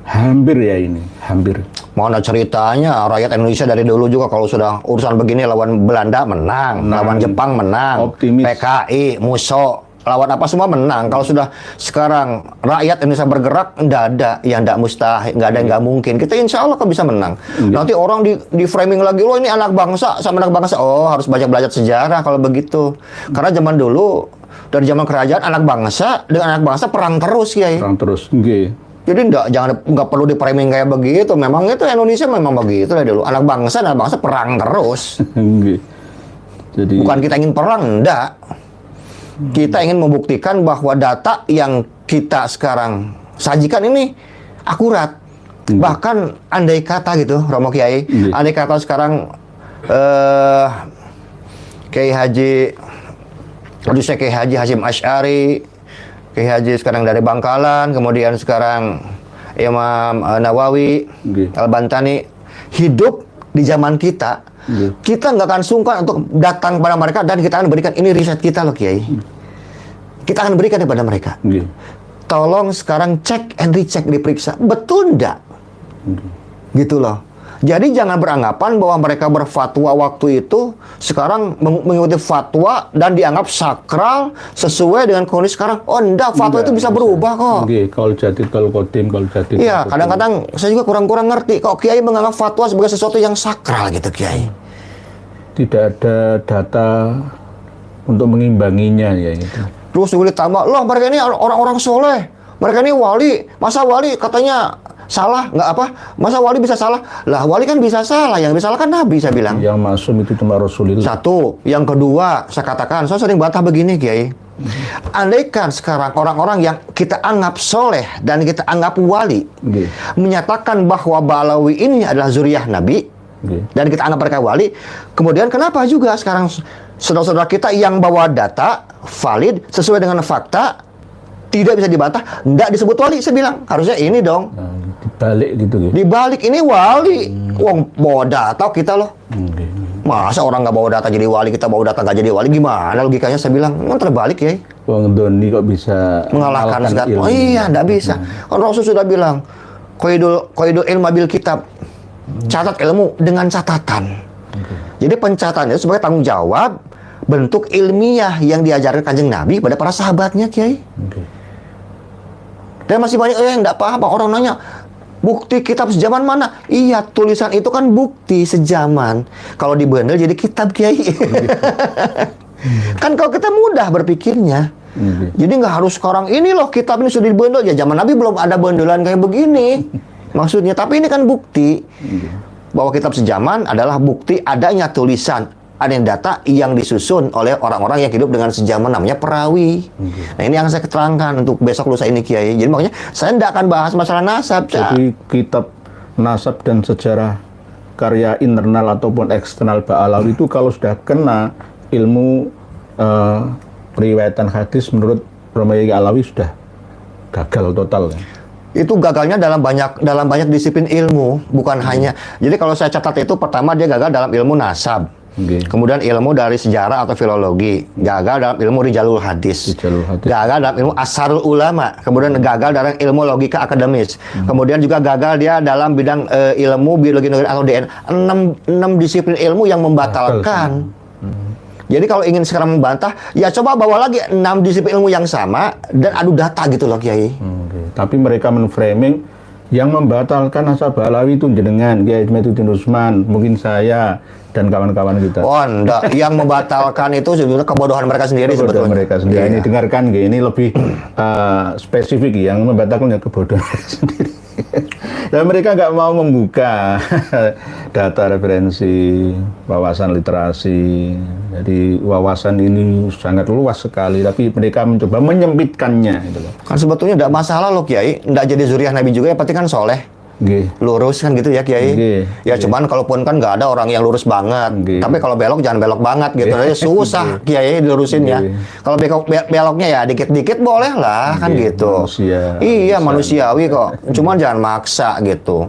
Speaker 4: Hampir ya ini, hampir.
Speaker 5: Mana ceritanya rakyat Indonesia dari dulu juga kalau sudah urusan begini lawan Belanda menang, lawan Jepang menang,
Speaker 4: optimis.
Speaker 5: PKI, MUSO lawan apa semua menang. Kalau sudah sekarang rakyat Indonesia bergerak, nggak ada yang nggak mustahil, nggak ada yang nggak mungkin. Kita insya Allah kan bisa menang. Nanti orang di framing lagi, loh ini anak bangsa sama anak bangsa. Oh, harus banyak belajar sejarah kalau begitu. Karena zaman dulu, dari zaman kerajaan, anak bangsa dengan anak bangsa perang terus, Kiai.
Speaker 4: Perang terus. Nggih.
Speaker 5: Jadi nggak perlu di framing kayak begitu. Memang itu Indonesia memang begitu lah dulu. Anak bangsa perang terus.
Speaker 4: Nggih. Jadi
Speaker 5: Bukan kita ingin perang, enggak. Kita ingin membuktikan bahwa data yang kita sekarang sajikan ini akurat. Bahkan andai kata gitu, Romo Kiai, andai kata sekarang Kiai Haji, Kiai Haji Hasyim Asy'ari, Kiai Haji sekarang dari Bangkalan, kemudian sekarang Imam Nawawi, Al-Bantani hidup di zaman kita. Kita nggak akan sungkan untuk datang kepada mereka dan kita akan berikan, ini riset kita loh Kiai. Kita akan berikan kepada mereka. Tolong sekarang cek and recheck, diperiksa. Betul nggak? Gitu loh. Jadi jangan beranggapan bahwa mereka berfatwa waktu itu sekarang mengikuti fatwa dan dianggap sakral sesuai dengan kondisi sekarang. Oh enggak, fatwa itu bisa berubah kok.
Speaker 4: Kalau jadid, kalau kodim, kalau jadid.
Speaker 5: Iya, kadang-kadang saya juga kurang ngerti kok Kiai menganggap fatwa sebagai sesuatu yang sakral gitu Kiai.
Speaker 4: Tidak ada data untuk mengimbanginya ya itu.
Speaker 5: Terus juga ditambah, loh mereka ini orang-orang soleh, mereka ini wali, masa wali katanya salah, nggak apa? Masa wali bisa salah? Lah wali kan bisa salah, yang bisa salah kan Nabi, saya bilang.
Speaker 4: Yang masum itu cuma Rasulullah.
Speaker 5: Satu, yang kedua, saya katakan, saya sering bantah begini, Kiai. Andaikan sekarang orang-orang yang kita anggap soleh dan kita anggap wali menyatakan bahwa Ba'alawi ini adalah zuriyah Nabi dan kita anggap mereka wali, kemudian kenapa juga sekarang saudara-saudara kita yang bawa data valid sesuai dengan fakta tidak bisa dibantah, tidak disebut wali? Saya bilang harusnya ini dong.
Speaker 4: Dibalik gitu ya.
Speaker 5: Dibalik, ini wali. Wong bawa data kita loh. Masa orang nggak bawa data jadi wali, kita bawa data nggak jadi wali? Gimana logikanya? Saya bilang kan terbalik ya.
Speaker 4: Wong Doni kok bisa
Speaker 5: mengalahkan zat? Oh iya, nggak bisa. Kan Rasul sudah bilang, qaidul ilma bil kitab. Catat ilmu dengan catatan. Jadi pencatatan itu sebagai tanggung jawab bentuk ilmiah yang diajarkan Kanjeng Nabi pada para sahabatnya, Kiai. Dan masih banyak yang nggak paham. Orang nanya, bukti kitab sejaman mana? Iya, tulisan itu kan bukti sejaman. Kalau dibendel jadi kitab, Kiai. Kan kalau kita mudah berpikirnya. Jadi nggak harus sekarang ini loh kitab ini sudah dibendel. Ya zaman Nabi belum ada bendelan kayak begini. Maksudnya, tapi ini kan bukti bahwa kitab sejaman adalah bukti adanya tulisan, ada yang data yang disusun oleh orang-orang yang hidup dengan sejaman, namanya perawi. Nah ini yang saya keterangkan untuk besok lusa ini, Kiai. Jadi makanya saya tidak akan bahas masalah nasab.
Speaker 4: Jadi kitab nasab dan sejarah karya internal ataupun eksternal Ba'alawi itu kalau sudah kena ilmu periwayatan hadis menurut Romo Yai Alawi sudah gagal total ya.
Speaker 5: Itu gagalnya dalam banyak disiplin ilmu, bukan hanya. Jadi kalau saya catat itu, pertama dia gagal dalam ilmu nasab. Kemudian ilmu dari sejarah atau filologi, gagal dalam ilmu rijalul hadis, gagal dalam ilmu asharul ulama, kemudian gagal dalam ilmu logika akademis, kemudian juga gagal dia dalam bidang ilmu biologi atau DNA. 6 disiplin ilmu yang membatalkan. Jadi kalau ingin sekarang membantah, ya coba bawa lagi 6 disiplin ilmu yang sama dan adu data gitu loh, Kiai.
Speaker 4: Tapi mereka menframing yang membatalkan nasab Ba'alawi itu jenengan, Kiai Ismaituddin Usman, mungkin saya dan kawan-kawan kita. Oh
Speaker 5: enggak, yang membatalkan itu sebetulnya kebodohan mereka sendiri sebetulnya.
Speaker 4: Mereka sendiri. Ini dengarkan, ini lebih spesifik, yang membatalkan ya kebodohan mereka sendiri. Dan mereka nggak mau membuka data referensi, wawasan literasi. Jadi wawasan ini sangat luas sekali, tapi mereka mencoba menyempitkannya. Gitu loh.
Speaker 5: Kan sebetulnya tidak masalah loh, Kiai. Nggak jadi zuriyah Nabi juga, yang penting kan soleh. Lurus kan gitu ya, Kiai. Ya cuman kalaupun kan nggak ada orang yang lurus banget. Tapi kalau belok jangan belok banget gitu. Susah Kiai dilurusin ya. Kalau beloknya ya dikit-dikit boleh lah kan gitu. Iya manusiawi kok. Cuman jangan maksa gitu.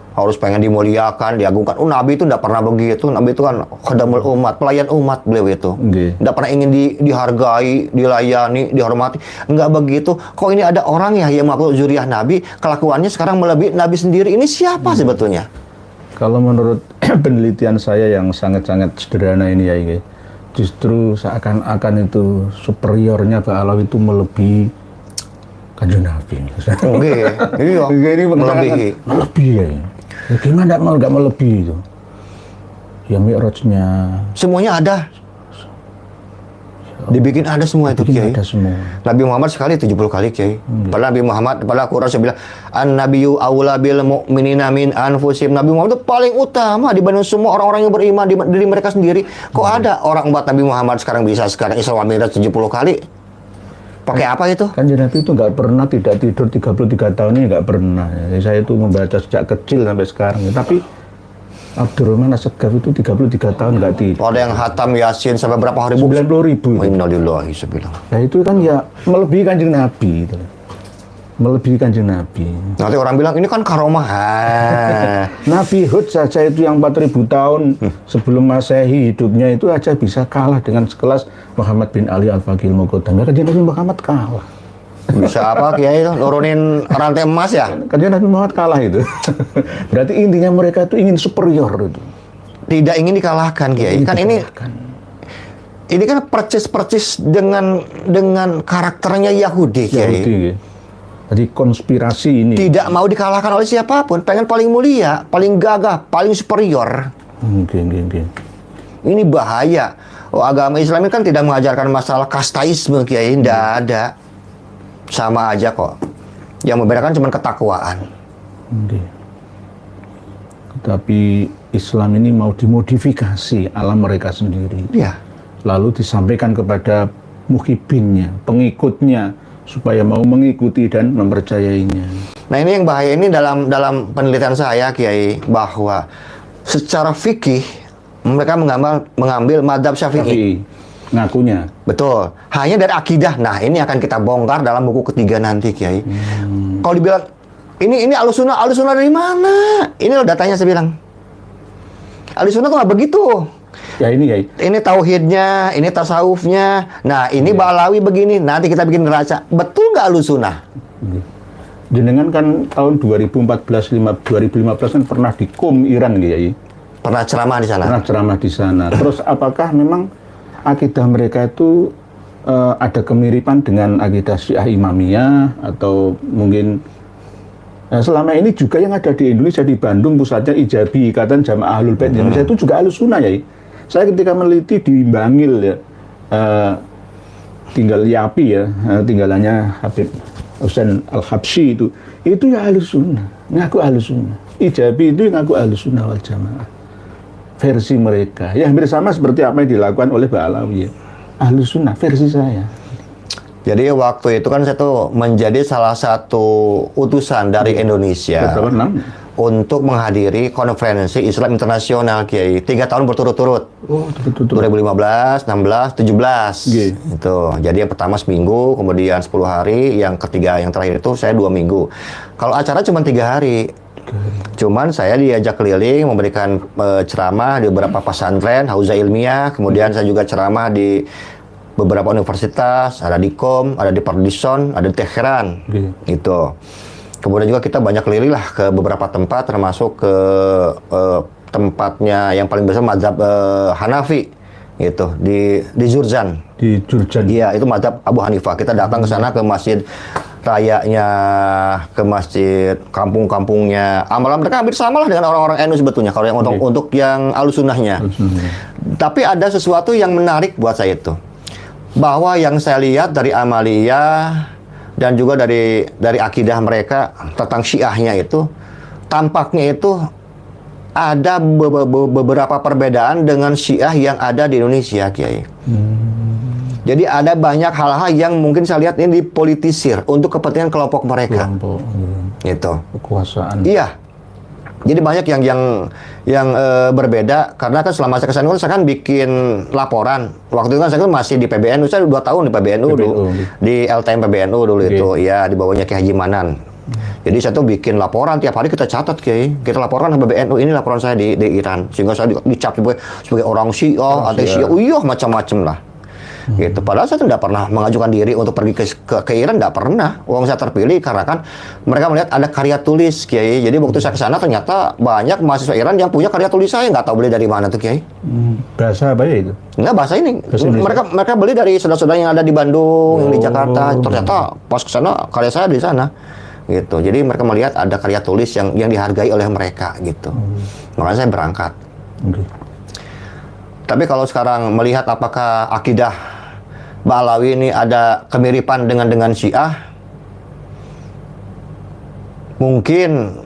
Speaker 5: Harus pengen dimuliakan, diagungkan. Nabi itu nggak pernah begitu. Nabi itu kan khadamul umat, pelayan umat beliau itu. Nggak pernah ingin dihargai, dilayani, dihormati. Nggak begitu. Kok ini ada orang ya yang mengaku zuriyah Nabi, kelakuannya sekarang melebihi Nabi sendiri. Ini siapa sebetulnya?
Speaker 4: Kalau menurut penelitian saya yang sangat-sangat sederhana ini ya, justru seakan-akan itu superiornya Mbak Alawi itu melebihi Kanjeng Nabi.
Speaker 5: Oke, iya,
Speaker 4: Ini
Speaker 5: melebihi.
Speaker 4: Melebihi ya. Ya, gimana nggak melebihi itu? Ya Mi'rajnya
Speaker 5: Semuanya ada. Dibikin ada semua itu, Kiai.
Speaker 4: ada semua.
Speaker 5: Nabi Muhammad sekali 70 kali, Kiai. Padahal Nabi Muhammad, padahal Quran saya bilang, An-Nabiyyu awla bil mu'minina min anfusihim. Nabi Muhammad itu paling utama dibanding semua orang-orang yang beriman diri mereka sendiri. Kok ada orang umat Nabi Muhammad sekarang bisa sekarang Isra Mi'raj 70 kali? Pakai apa itu?
Speaker 4: Kanjeng Nabi itu nggak pernah tidak tidur 33 tahun ini, nggak pernah. Jadi saya itu membaca sejak kecil sampai sekarang. Tapi Abdurrahman As-Segaf itu 33 tahun nggak tidur.
Speaker 5: Ada yang hatam Yasin sampai berapa hari?
Speaker 4: 90.000.
Speaker 5: Innalillahi sebilang.
Speaker 4: Nah itu kan ya melebihi Kanjeng Nabi itu. Melebihi Kanjeng Nabi.
Speaker 5: Nanti orang bilang ini kan karomah.
Speaker 4: Nabi Hud saja itu yang 4.000 tahun sebelum Masehi hidupnya itu aja bisa kalah dengan sekelas Muhammad bin Ali Al-Faqihul Muqaddam. Kanjeng Nabi Muhammad kalah.
Speaker 5: Bisa apa Kiai itu? Nurunin rantai emas ya?
Speaker 4: Kanjeng Nabi Muhammad kalah itu. Berarti intinya mereka itu ingin superior itu.
Speaker 5: Tidak ingin dikalahkan, Kiai. Kan ini kan percis dengan karakternya Yahudi, Kiai.
Speaker 4: Yahudi, ya. Jadi konspirasi ini
Speaker 5: Tidak mau dikalahkan oleh siapapun, pengen paling mulia, paling gagah, paling superior.
Speaker 4: mungkin.
Speaker 5: Ini bahaya. Oh, agama Islam ini kan tidak mengajarkan masalah kastaisme, Kiai. Tidak ada. Sama aja kok. Yang membedakan cuma ketakwaan.
Speaker 4: Oke. Tapi Islam ini mau dimodifikasi alam mereka sendiri.
Speaker 5: Iya.
Speaker 4: Lalu disampaikan kepada muhibinnya, pengikutnya, supaya mau mengikuti dan mempercayainya.
Speaker 5: Nah ini yang bahaya ini dalam penelitian saya, Kiai, bahwa secara fikih mereka mengambil madhab Syafi'i.
Speaker 4: Tapi ngakunya.
Speaker 5: Betul. Hanya dari akidah. Nah ini akan kita bongkar dalam buku ketiga nanti, Kiai. Kalau dibilang ini Ahlussunnah dari mana? Ini loh datanya saya bilang. Ahlussunnah tuh nggak begitu.
Speaker 4: Ya ini ya.
Speaker 5: Ini tauhidnya, ini tasawufnya. Nah, ini Ba'alawi begini. Nanti kita bikin neraca. Betul nggak Ahlussunnah?
Speaker 4: Jenengan kan tahun 2015 kan pernah di Qom Iran ya.
Speaker 5: Pernah ceramah di sana.
Speaker 4: Pernah ceramah di sana. Terus apakah memang akidah mereka itu ada kemiripan dengan akidah Syiah Imamiyah atau mungkin selama ini juga yang ada di Indonesia di Bandung pusatnya Ijabi, Ikatan Jamaah Ahlul Bait Indonesia itu juga Ahlussunnah ya. Saya ketika meneliti di Bangil ya, tinggal Yapi ya, tinggalannya Habib Husain Al-Habsyi itu ya Ahlussunnah, ngaku Ahlussunnah. Ijabi itu ngaku Ahlussunnah wal Jamaah. Versi mereka, ya hampir sama seperti apa yang dilakukan oleh Ba'alawi ya. Ahlussunnah versi saya.
Speaker 5: Jadi waktu itu kan saya tuh menjadi salah satu utusan dari Indonesia untuk menghadiri konferensi Islam Internasional, Kiai. 3 tahun berturut-turut.
Speaker 4: Oh, betul.
Speaker 5: 2015, 16, 17.
Speaker 4: Yeah.
Speaker 5: Itu. Jadi yang pertama seminggu, kemudian 10 hari, yang ketiga yang terakhir itu saya 2 minggu. Kalau acara cuma 3 hari. Cuman saya diajak keliling memberikan ceramah di beberapa pesantren, hauzah ilmiah, kemudian saya juga ceramah di beberapa universitas, ada di Qom, ada di Pardison, ada di Teheran. Itu. Kemudian juga kita banyak keliling lah ke beberapa tempat, termasuk ke tempatnya yang paling besar mazhab Hanafi, gitu, di Jurjan.
Speaker 4: Di Jurjan.
Speaker 5: Iya, itu mazhab Abu Hanifah. Kita datang ke sana ke masjid rayanya, ke masjid kampung-kampungnya. Amalan mereka hampir sama lah dengan orang-orang NU sebetulnya kalau yang untuk yang Ahlussunnahnya. Tapi ada sesuatu yang menarik buat saya itu. Bahwa yang saya lihat dari amaliyah dan juga dari akidah mereka tentang Syiahnya itu, tampaknya itu ada beberapa perbedaan dengan Syiah yang ada di Indonesia, Kiai. Jadi ada banyak hal-hal yang mungkin saya lihat ini dipolitisir untuk kepentingan kelompok mereka. Gitu.
Speaker 4: Kekuasaan.
Speaker 5: Iya. Jadi banyak yang berbeda karena kan selama saya kesana saya kan bikin laporan. Waktu itu kan saya kan masih di PBNU, saya 2 tahun di PBNU dulu, di LTM PBNU dulu itu, ya di bawahnya Ki Haji Manan. Jadi saya tuh bikin laporan tiap hari kita catat, Kiai. Kita laporkan ke PBNU, ini laporan saya di Iran, sehingga saya dicap sebagai orang Syiah, anti Syiah, macam-macam lah. Gitu. Padahal saya tidak pernah mengajukan diri untuk pergi ke Iran, nggak pernah. Uang saya terpilih karena kan mereka melihat ada karya tulis, Kiai. Jadi waktu saya ke sana ternyata banyak mahasiswa Iran yang punya karya tulis saya, nggak tahu beli dari mana tuh, Kiai.
Speaker 4: Bahasa apa ya itu?
Speaker 5: Nggak, bahasa ini.
Speaker 4: Bahasa Indonesia?
Speaker 5: Mereka beli dari saudara-saudara yang ada di Bandung, yang di Jakarta. Ternyata pas ke sana karya saya di sana. Gitu. Jadi mereka melihat ada karya tulis yang dihargai oleh mereka gitu. Makanya saya berangkat.
Speaker 4: Oke.
Speaker 5: Tapi kalau sekarang melihat apakah akidah Ba'alawi ini ada kemiripan dengan Syiah, mungkin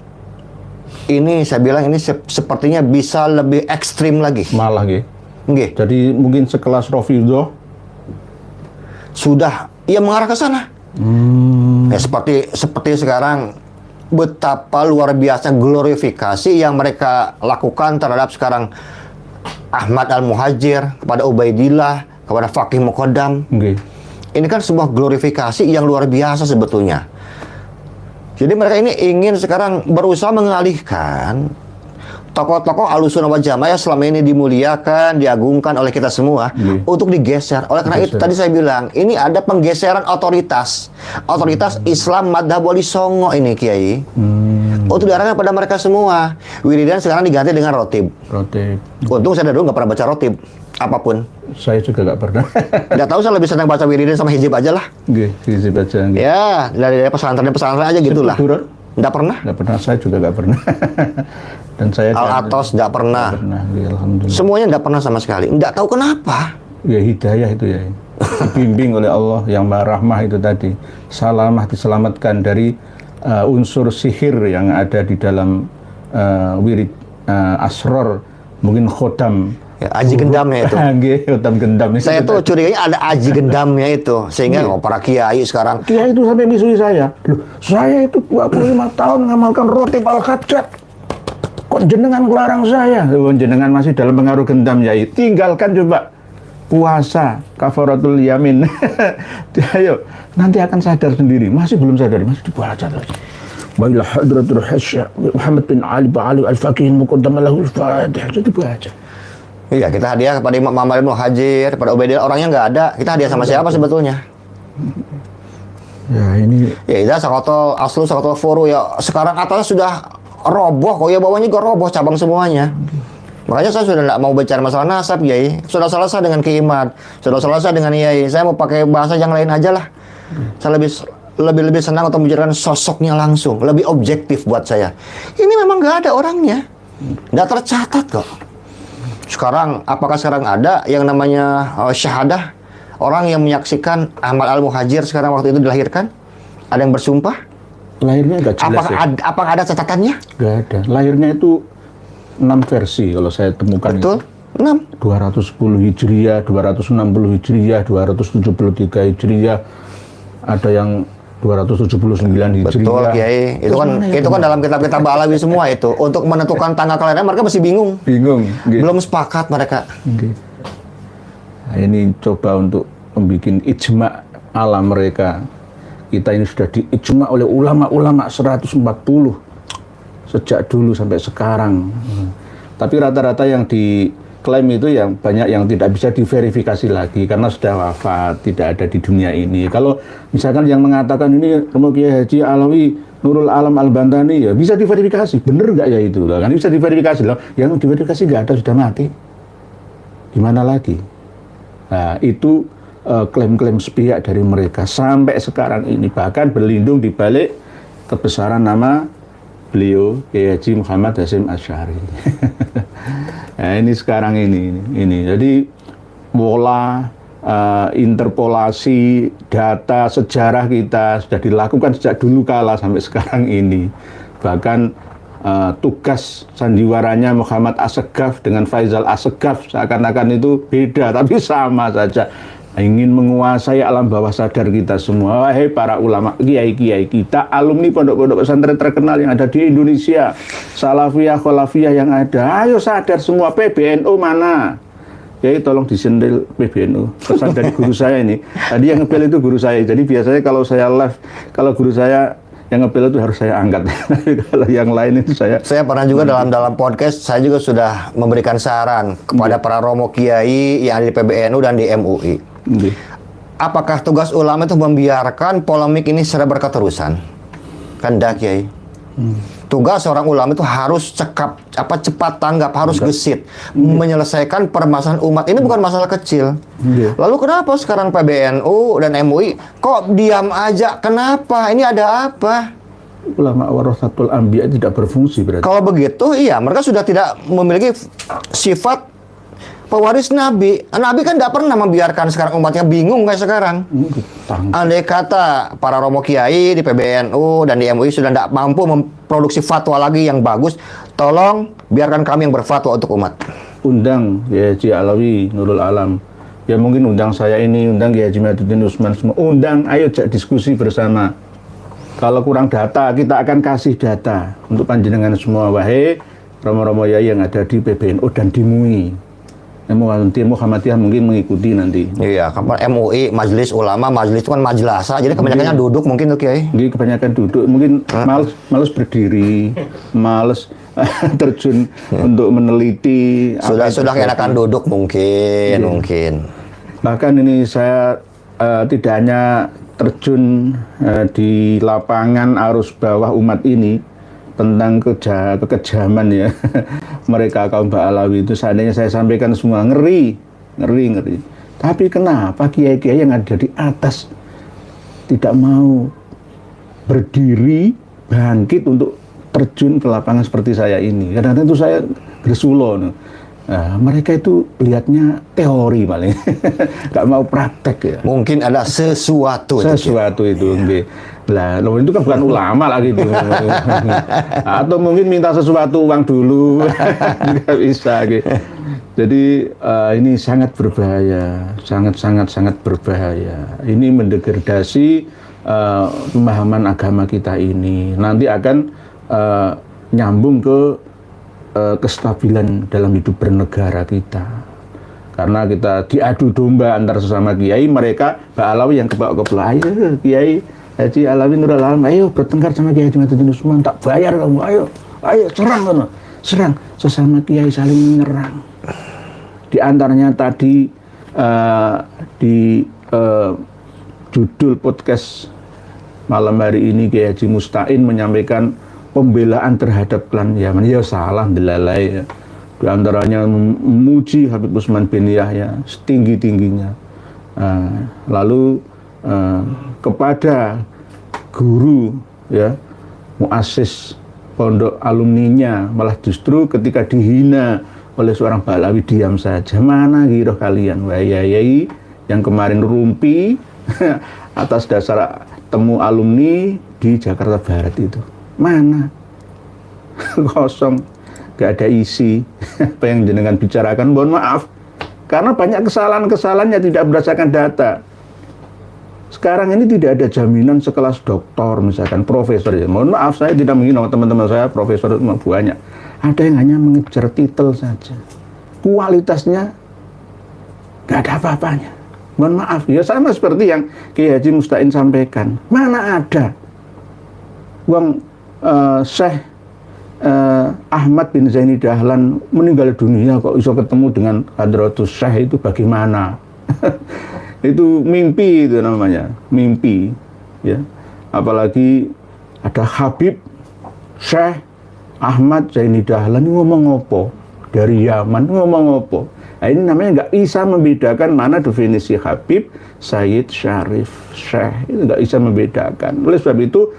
Speaker 5: ini saya bilang ini sepertinya bisa lebih ekstrim lagi.
Speaker 4: Malah gitu.
Speaker 5: Nggih.
Speaker 4: Jadi mungkin sekelas Rafidhah
Speaker 5: Sudah ia mengarah ke sana. Ya, seperti sekarang betapa luar biasa glorifikasi yang mereka lakukan terhadap sekarang Ahmad Al-Muhajir, kepada Ubaidillah, kepada Faqih Muqaddam.
Speaker 4: Oke.
Speaker 5: Ini kan sebuah glorifikasi yang luar biasa sebetulnya. Jadi mereka ini ingin sekarang berusaha mengalihkan tokoh-tokoh Ahlussunnah wal Jamaah yang selama ini dimuliakan, diagungkan oleh kita semua untuk digeser. Oleh karena itu tadi saya bilang, ini ada penggeseran otoritas Islam Madhab Wali Songo ini, Kiai. Untuk diarahkan pada mereka semua. Wiridan sekarang diganti dengan rotib. Untung saya dari dulu nggak pernah baca rotib apapun.
Speaker 4: Saya juga nggak pernah.
Speaker 5: Nggak tahu, saya lebih senang baca wiridan sama hizib aja lah.
Speaker 4: Hizib aja.
Speaker 5: Ya, dari pesantren aja gitulah. Nggak pernah?
Speaker 4: Nggak pernah, saya juga nggak pernah. Dan saya
Speaker 5: Al-Atos nggak pernah.
Speaker 4: Ya, alhamdulillah.
Speaker 5: Semuanya nggak pernah sama sekali. Nggak tahu kenapa.
Speaker 4: Ya hidayah itu ya. Dibimbing oleh Allah yang Maha Rahmah itu tadi. Salamah, diselamatkan dari unsur sihir yang ada di dalam wirid asror, mungkin khodam.
Speaker 5: Ya, aji gendamnya itu.
Speaker 4: Khodam gendam.
Speaker 5: Saya tuh curiganya ada aji gendamnya itu. Sehingga para kiai sekarang.
Speaker 4: Kiai itu sampai misui saya. Loh, saya itu 25 tahun mengamalkan rotib al-Khadat. Kok jenengan ngelarang saya? Jenengan masih dalam pengaruh gendam, Yai. Tinggalkan coba puasa, kafaratul yamin. Ayo, nanti akan sadar sendiri. Masih belum sadar, masih dibaca lagi. Wa ila hadratul hasya Muhammad bin Ali Ba'ali al-Faqih muqaddam lahu al-Fatihah. Jadi baca.
Speaker 5: Iya, kita hadiah kepada Imam Muhammad bin Muhajir, kepada Ubaidillah, orangnya nggak ada. Kita hadiah sama siapa sebetulnya?
Speaker 4: Ya ini.
Speaker 5: Ya, itu Sakoto Aslu, Sakoto Furu ya. Sekarang atasnya sudah roboh, kok ya bawahnya juga roboh cabang semuanya. Makanya saya sudah tidak mau bicara masalah nasab, Yai. Sudah selesai dengan Kiimat, sudah selesai dengan Yai. Saya mau pakai bahasa yang lain aja lah. Saya lebih senang untuk membicarakan sosoknya langsung, lebih objektif buat saya. Ini memang nggak ada orangnya, nggak tercatat kok. Sekarang, apakah sekarang ada yang namanya syahadah? Orang yang menyaksikan Ahmad Al-Muhajir sekarang waktu itu dilahirkan? Ada yang bersumpah?
Speaker 4: Lahirnya nggak jelas.
Speaker 5: Apakah ada catatannya?
Speaker 4: Nggak ada. Lahirnya itu 6 versi kalau saya temukan.
Speaker 5: Betul,
Speaker 4: itu. 6. 210 Hijriah, 260 Hijriah, 273 Hijriah, ada yang 279 Hijriah.
Speaker 5: Betul, Kiai. Itu kan dalam kitab-kitab Ba'alawi semua itu. Untuk menentukan tanggal kelahiran mereka masih bingung.
Speaker 4: Gitu.
Speaker 5: Belum sepakat mereka.
Speaker 4: Gitu. Nah, ini coba untuk membuat ijma ala mereka. Kita ini sudah diijma oleh ulama-ulama 140 sejak dulu sampai sekarang. Tapi rata-rata yang diklaim itu yang banyak yang tidak bisa diverifikasi lagi karena sudah wafat, tidak ada di dunia ini. Kalau misalkan yang mengatakan ini Romo Kiai Haji Alawi Nurul Alam Al-Bantani, ya bisa diverifikasi, bener nggak ya itu? Kan bisa diverifikasi loh. Yang diverifikasi nggak ada, sudah mati. Gimana lagi? Nah, itu klaim-klaim sepihak dari mereka sampai sekarang ini, bahkan berlindung di balik kebesaran nama beliau Kiai Haji Muhammad Hasyim Asy'ari. Nah, ini sekarang ini. Jadi pola interpolasi data sejarah kita sudah dilakukan sejak dulu kala sampai sekarang ini. Bahkan tugas sandiwaranya Muhammad Assegaf dengan Faisal Assegaf seakan-akan itu beda, tapi sama saja. Ingin menguasai alam bawah sadar kita semua. Wahai para ulama, kiai-kiai kita, alumni pondok-pondok pesantren terkenal yang ada di Indonesia, salafiyah, kholafiyah yang ada, ayo sadar semua. PBNU mana? Kiai tolong disentil PBNU. Pesan dari guru saya ini. Tadi yang ngebel itu guru saya. Jadi biasanya kalau saya live, kalau guru saya yang ngebel itu harus saya angkat. Tapi kalau yang lain itu saya
Speaker 5: pernah juga dalam podcast, saya juga sudah memberikan saran kepada para romo kiai yang ada di PBNU dan di MUI. Apakah tugas ulama itu membiarkan polemik ini secara berketerusan? Kan dah, Kiai. Tugas seorang ulama itu harus cepat tanggap, harus gesit, menyelesaikan permasalahan umat. Ini bukan masalah kecil. Lalu kenapa sekarang PBNU dan MUI kok diam aja? Kenapa? Ini ada apa?
Speaker 4: Ulama warasatul anbiya tidak berfungsi berarti.
Speaker 5: Kalau begitu, iya, mereka sudah tidak memiliki sifat pewaris Nabi. Nabi kan tidak pernah membiarkan sekarang umatnya bingung kayak sekarang. Andai kata para romo kiai di PBNU dan di MUI sudah tidak mampu memproduksi fatwa lagi yang bagus, tolong biarkan kami yang berfatwa untuk umat.
Speaker 4: Undang Kiai Haji Alawi Nurul Alam. Ya mungkin undang saya ini, undang Kiai Haji Maduddin Usman semua. Undang, ayo diskusi bersama. Kalau kurang data, kita akan kasih data untuk panjenengan semua. Wahai romo-romo yai yang ada di PBNU dan di MUI. Muhammadiyah mungkin mengikuti nanti.
Speaker 5: Iya, MUI, Majelis Ulama, majelis itu kan majlasa, jadi kebanyakannya duduk mungkin tuh Kiai.
Speaker 4: Kebanyakan duduk, mungkin males berdiri, males terjun untuk meneliti.
Speaker 5: Sudah enakan duduk mungkin.
Speaker 4: Bahkan ini saya tidak hanya terjun di lapangan arus bawah umat ini tentang kekejaman ya mereka kaum Ba'alawi itu, seandainya saya sampaikan semua ngeri. Tapi kenapa kiai-kiai yang ada di atas tidak mau berdiri bangkit untuk terjun ke lapangan seperti saya ini? Kadang-kadang itu saya gersulo. Nah, mereka itu lihatnya teori paling, nggak mau praktek ya.
Speaker 5: Mungkin ada sesuatu
Speaker 4: itu. Lah, itu kan bukan ulama lagi itu. Atau mungkin minta sesuatu uang dulu, nggak bisa. Gitu. Jadi ini sangat berbahaya, sangat berbahaya. Ini mendegradasi pemahaman agama kita ini. Nanti akan nyambung ke kestabilan dalam hidup bernegara kita, karena kita diadu domba antar sesama kiai. Mereka Ba'alawi yang kebawa-kebawa, ayo Kiai Haji Alawi Nurul Alam, ayo bertengkar sama Kiai Haji Maduddin Usman, tak bayar kamu, ayo serang sesama kiai, saling menyerang. Di antaranya tadi di judul podcast malam hari ini Kiai Haji Musta'in menyampaikan pembelaan terhadap klan Yaman. Ya salah delalai ya. Di antaranya memuji Habib Utsman bin Yahya setinggi-tingginya. Lalu kepada guru ya, muassis pondok alumninya malah justru ketika dihina oleh seorang Ba'alawi diam saja. Mana giroh kalian wahai yang kemarin rumpi atas dasar temu alumni di Jakarta Barat itu? Mana? Kosong, gak ada isi. Apa yang jenengan bicarakan, mohon maaf, karena banyak kesalahan-kesalahan yang tidak berdasarkan data. Sekarang ini tidak ada jaminan sekelas doktor, misalkan profesor ya. Mohon maaf, saya tidak menghina teman-teman saya, profesor itu banyak. Ada yang hanya mengejar titel saja, kualitasnya gak ada apa-apanya. Mohon maaf, ya sama seperti yang Kiai Haji Musta'in sampaikan. Mana ada uang Syekh Ahmad bin Zaini Dahlan meninggal dunia kok bisa ketemu dengan Hadratus Syekh, itu bagaimana? Itu mimpi, itu namanya mimpi ya. Apalagi ada Habib Syekh Ahmad Zaini Dahlan ngomong apa dari Yaman, ngomong apa. Nah, ini namanya nggak bisa membedakan mana definisi Habib, Sayyid, Syarif, Syekh, itu nggak bisa membedakan. Oleh sebab itu,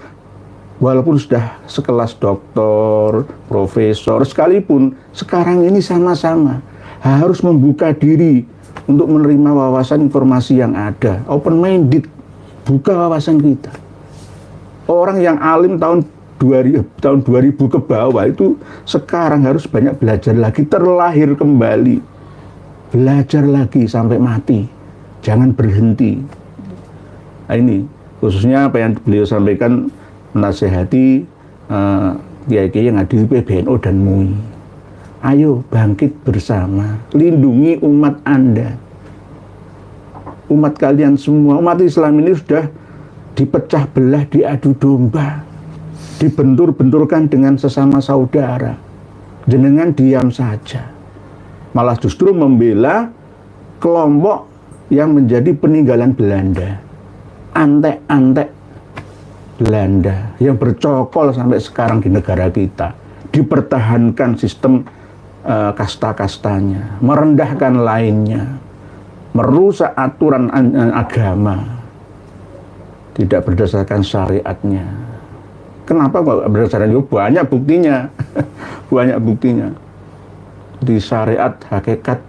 Speaker 4: walaupun sudah sekelas doktor, profesor, sekalipun sekarang ini sama-sama harus membuka diri untuk menerima wawasan informasi yang ada. Open minded, buka wawasan kita. Orang yang alim tahun 2000 ke bawah itu sekarang harus banyak belajar lagi, terlahir kembali, belajar lagi sampai mati, jangan berhenti. Nah, ini khususnya apa yang beliau sampaikan, menasehati kiai-kiai yang ada di PBNU dan MUI. Ayo bangkit bersama, lindungi umat Anda. Umat kalian semua, umat Islam ini sudah dipecah belah, diadu domba, dibentur-benturkan dengan sesama saudara. Jenengan diam saja, malah justru membela kelompok yang menjadi peninggalan Belanda, antek-antek Belanda yang bercokol sampai sekarang di negara kita, dipertahankan sistem kasta-kastanya, merendahkan lainnya, merusak aturan agama, tidak berdasarkan syariatnya. Kenapa kok berdasarkan itu? Banyak buktinya. Banyak buktinya. Di syariat, hakikat,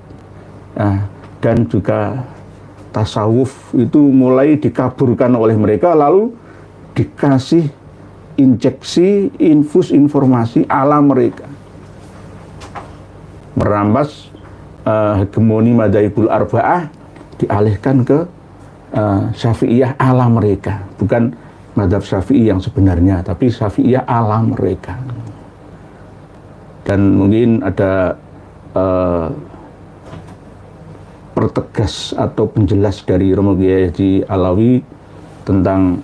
Speaker 4: dan juga tasawuf itu mulai dikaburkan oleh mereka, lalu dikasih injeksi, infus informasi ala mereka. Merampas hegemoni madzhabul arba'ah, dialihkan ke Syafi'iyah ala mereka. Bukan madzhab Syafi'i yang sebenarnya, tapi Syafi'iyah ala mereka. Dan mungkin ada pertegas atau penjelas dari Romo Kiai Haji Alawi tentang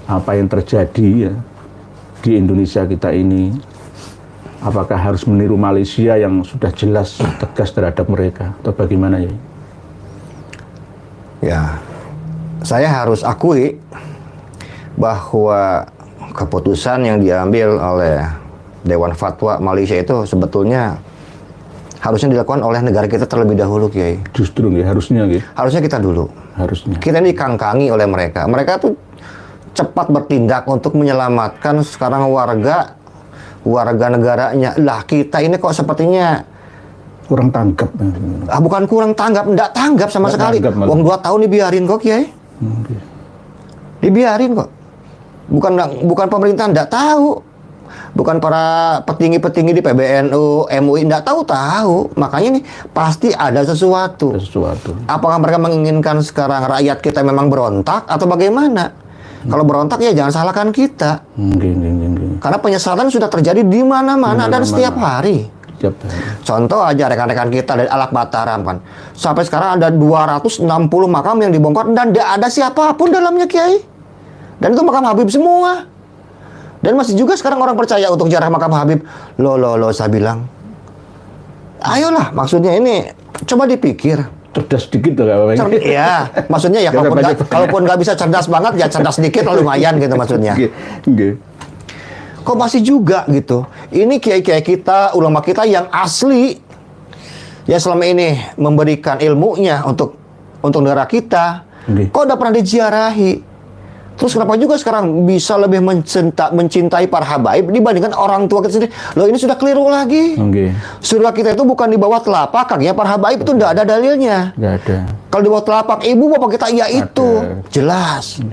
Speaker 4: apa yang terjadi ya, di Indonesia kita ini. Apakah harus meniru Malaysia yang sudah jelas tegas terhadap mereka, atau bagaimana ya?
Speaker 5: Ya, saya harus akui bahwa keputusan yang diambil oleh Dewan Fatwa Malaysia itu sebetulnya harusnya dilakukan oleh negara kita terlebih dahulu, Kiai.
Speaker 4: Justru ya, harusnya ya.
Speaker 5: Harusnya kita dulu.
Speaker 4: Harusnya.
Speaker 5: Kita ini dikangkangi oleh mereka. Mereka tuh cepat bertindak untuk menyelamatkan sekarang warga negaranya. Lah kita ini kok sepertinya
Speaker 4: kurang tanggap.
Speaker 5: Bukan kurang tanggap, enggak tanggap sama sekali. Wong 2 tahun dibiarin kok, Kiai. Dibiarin kok. Bukan pemerintah enggak tahu. Bukan para petinggi-petinggi di PBNU, MUI enggak tahu. Makanya nih pasti ada sesuatu. Apakah mereka menginginkan sekarang rakyat kita memang berontak atau bagaimana? Kalau berontak ya jangan salahkan kita. Karena penyesalan sudah terjadi di mana-mana dan setiap hari. Contoh aja rekan-rekan kita dari Alak Mataram kan. Sampai sekarang ada 260 makam yang dibongkar dan tidak ada siapapun dalamnya, Kiai. Dan itu makam Habib semua. Dan masih juga sekarang orang percaya untuk ziarah makam Habib. Loh, saya bilang. Ayolah, maksudnya ini coba dipikir.
Speaker 4: Cerdas sedikit tuh Pak.
Speaker 5: Iya, maksudnya ya kalaupun nggak bisa cerdas banget ya cerdas sedikit lah lumayan gitu maksudnya. Kok masih juga gitu. Ini kiai-kiai kita, ulama kita yang asli yang selama ini memberikan ilmunya untuk negara kita. Kok udah pernah diziarahi? Terus kenapa juga sekarang bisa lebih mencintai para habaib dibandingkan orang tua kita sendiri? Loh ini sudah keliru lagi. Surga kita itu bukan di bawah telapak kakinya para habaib, itu tidak ada dalilnya. Tidak ada. Kalau di bawah telapak ibu bapak kita ya itu jelas.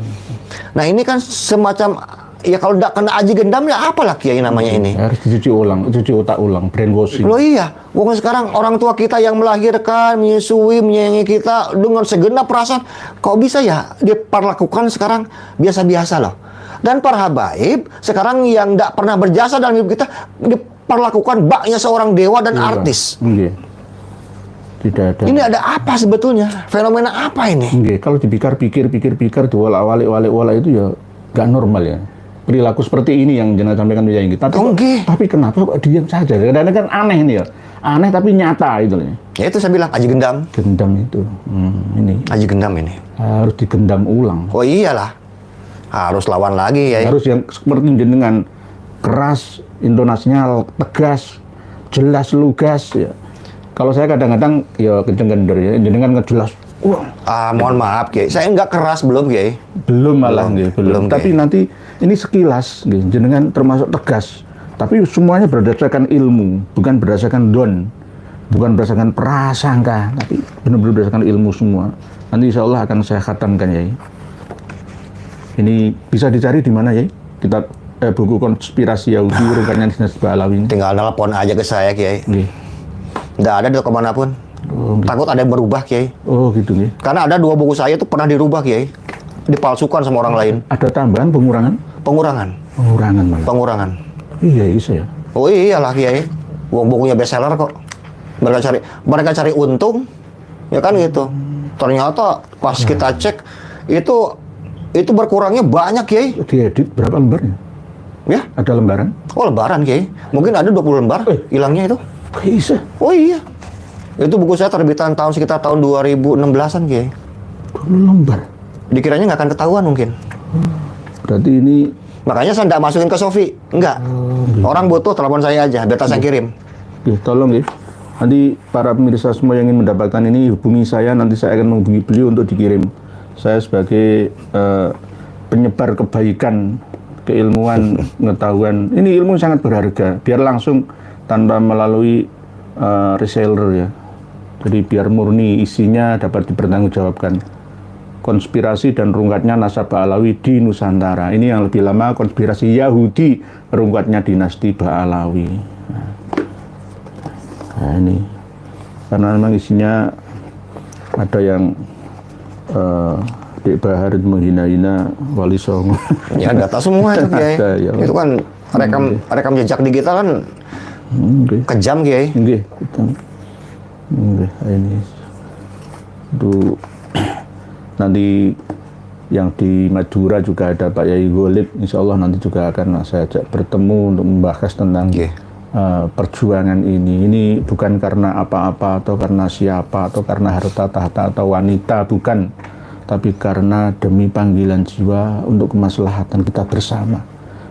Speaker 5: Nah ini kan semacam ya kalau tidak kena aji gendam ya apalah Kiai namanya ini.
Speaker 4: Harus dicuci otak ulang, brainwashing.
Speaker 5: Loh iya, wong sekarang orang tua kita yang melahirkan, menyusui, menyayangi kita dengan segenap perasaan, kok bisa ya diperlakukan sekarang biasa-biasa loh. Dan para habaib sekarang yang tidak pernah berjasa dalam hidup kita diperlakukan baknya seorang dewa dan artis. Tidak ada. Ini ada apa sebetulnya? Fenomena apa ini?
Speaker 4: Kalau dipikir-pikir wala itu ya nggak normal ya. Perilaku seperti ini yang jenazah sampaikan yang kita. Tapi kenapa kok diam saja? Kadang-kadang kan aneh nih ya. Aneh tapi nyata itu.
Speaker 5: Ya itu saya bilang aji gendam.
Speaker 4: Gendam itu. Ini.
Speaker 5: Aji gendam ini.
Speaker 4: Harus digendam ulang.
Speaker 5: Oh iyalah. Harus lawan lagi ya.
Speaker 4: Harus yang seperti jenengan keras, intonasinya tegas, jelas lugas ya. Kalau saya kadang-kadang ya kenceng-kenceng ya, jenengan ngejelas.
Speaker 5: Mohon maaf, Kiai. Saya nggak keras belum, Kiai.
Speaker 4: Belum malah, belum. Tapi nanti ini sekilas, jenengan termasuk tegas. Tapi semuanya berdasarkan ilmu, bukan berdasarkan bukan berdasarkan prasangka, tapi benar-benar berdasarkan ilmu semua. Nanti insya Allah akan saya khatamkan, ya. Ini bisa dicari di mana, ya? Kita buku konspirasi Yahudi, rupanya Dinasti Alawi.
Speaker 5: Tinggal telepon aja ke saya, Kiai. Nggak ada di kemanapun. Takut ada yang berubah, Kiai.
Speaker 4: Oh gitu nih.
Speaker 5: Karena ada 2 buku saya itu pernah dirubah, Kiai. Dipalsukan sama orang lain.
Speaker 4: Ada tambahan pengurangan?
Speaker 5: Pengurangan.
Speaker 4: Iya, bisa ya.
Speaker 5: Oh iyalah, Kiai. Bukunya bestseller kok. Mereka cari untung. Ya kan gitu. Ternyata pas kita cek itu berkurangnya banyak, Kiai.
Speaker 4: Diedit berapa lembarnya?
Speaker 5: Ya,
Speaker 4: ada lembaran?
Speaker 5: Oh, lembaran, Kiai. Mungkin ada 20 lembar hilangnya itu.
Speaker 4: Bisa.
Speaker 5: Oh iya. Itu buku saya terbitan sekitar tahun 2016-an, Kiai.
Speaker 4: 20 lembar.
Speaker 5: Dikiranya nggak akan ketahuan mungkin.
Speaker 4: Berarti ini
Speaker 5: Makanya saya nggak masukin ke Sofi. Enggak. Orang butuh, telepon saya aja, biar saya kirim.
Speaker 4: tolong ya. Nanti para pemirsa semua yang ingin mendapatkan ini hubungi saya, nanti saya akan menghubungi beliau untuk dikirim. Saya sebagai penyebar kebaikan, keilmuan, pengetahuan. Ini ilmu sangat berharga. Biar langsung tanpa melalui reseller ya. Jadi biar murni isinya dapat dipertanggungjawabkan. Konspirasi dan rungkatnya nasabah Alawi di Nusantara. Ini yang lebih lama konspirasi Yahudi, rungkatnya dinasti Ba'alawi. Nah ini, karena memang isinya ada yang Dek Bahar menghina-hina Wali Songo.
Speaker 5: Ya data semua itu, Kiai.
Speaker 4: Ya.
Speaker 5: Itu kan rekam jejak digital kan kejam, Kiai.
Speaker 4: Nggih, ini itu nanti yang di Madura juga ada Pak Yai Golib, insya Allah nanti juga akan saya ajak bertemu untuk membahas tentang perjuangan ini. Ini bukan karena apa-apa atau karena siapa atau karena harta tahta atau wanita, bukan, tapi karena demi panggilan jiwa untuk kemaslahatan kita bersama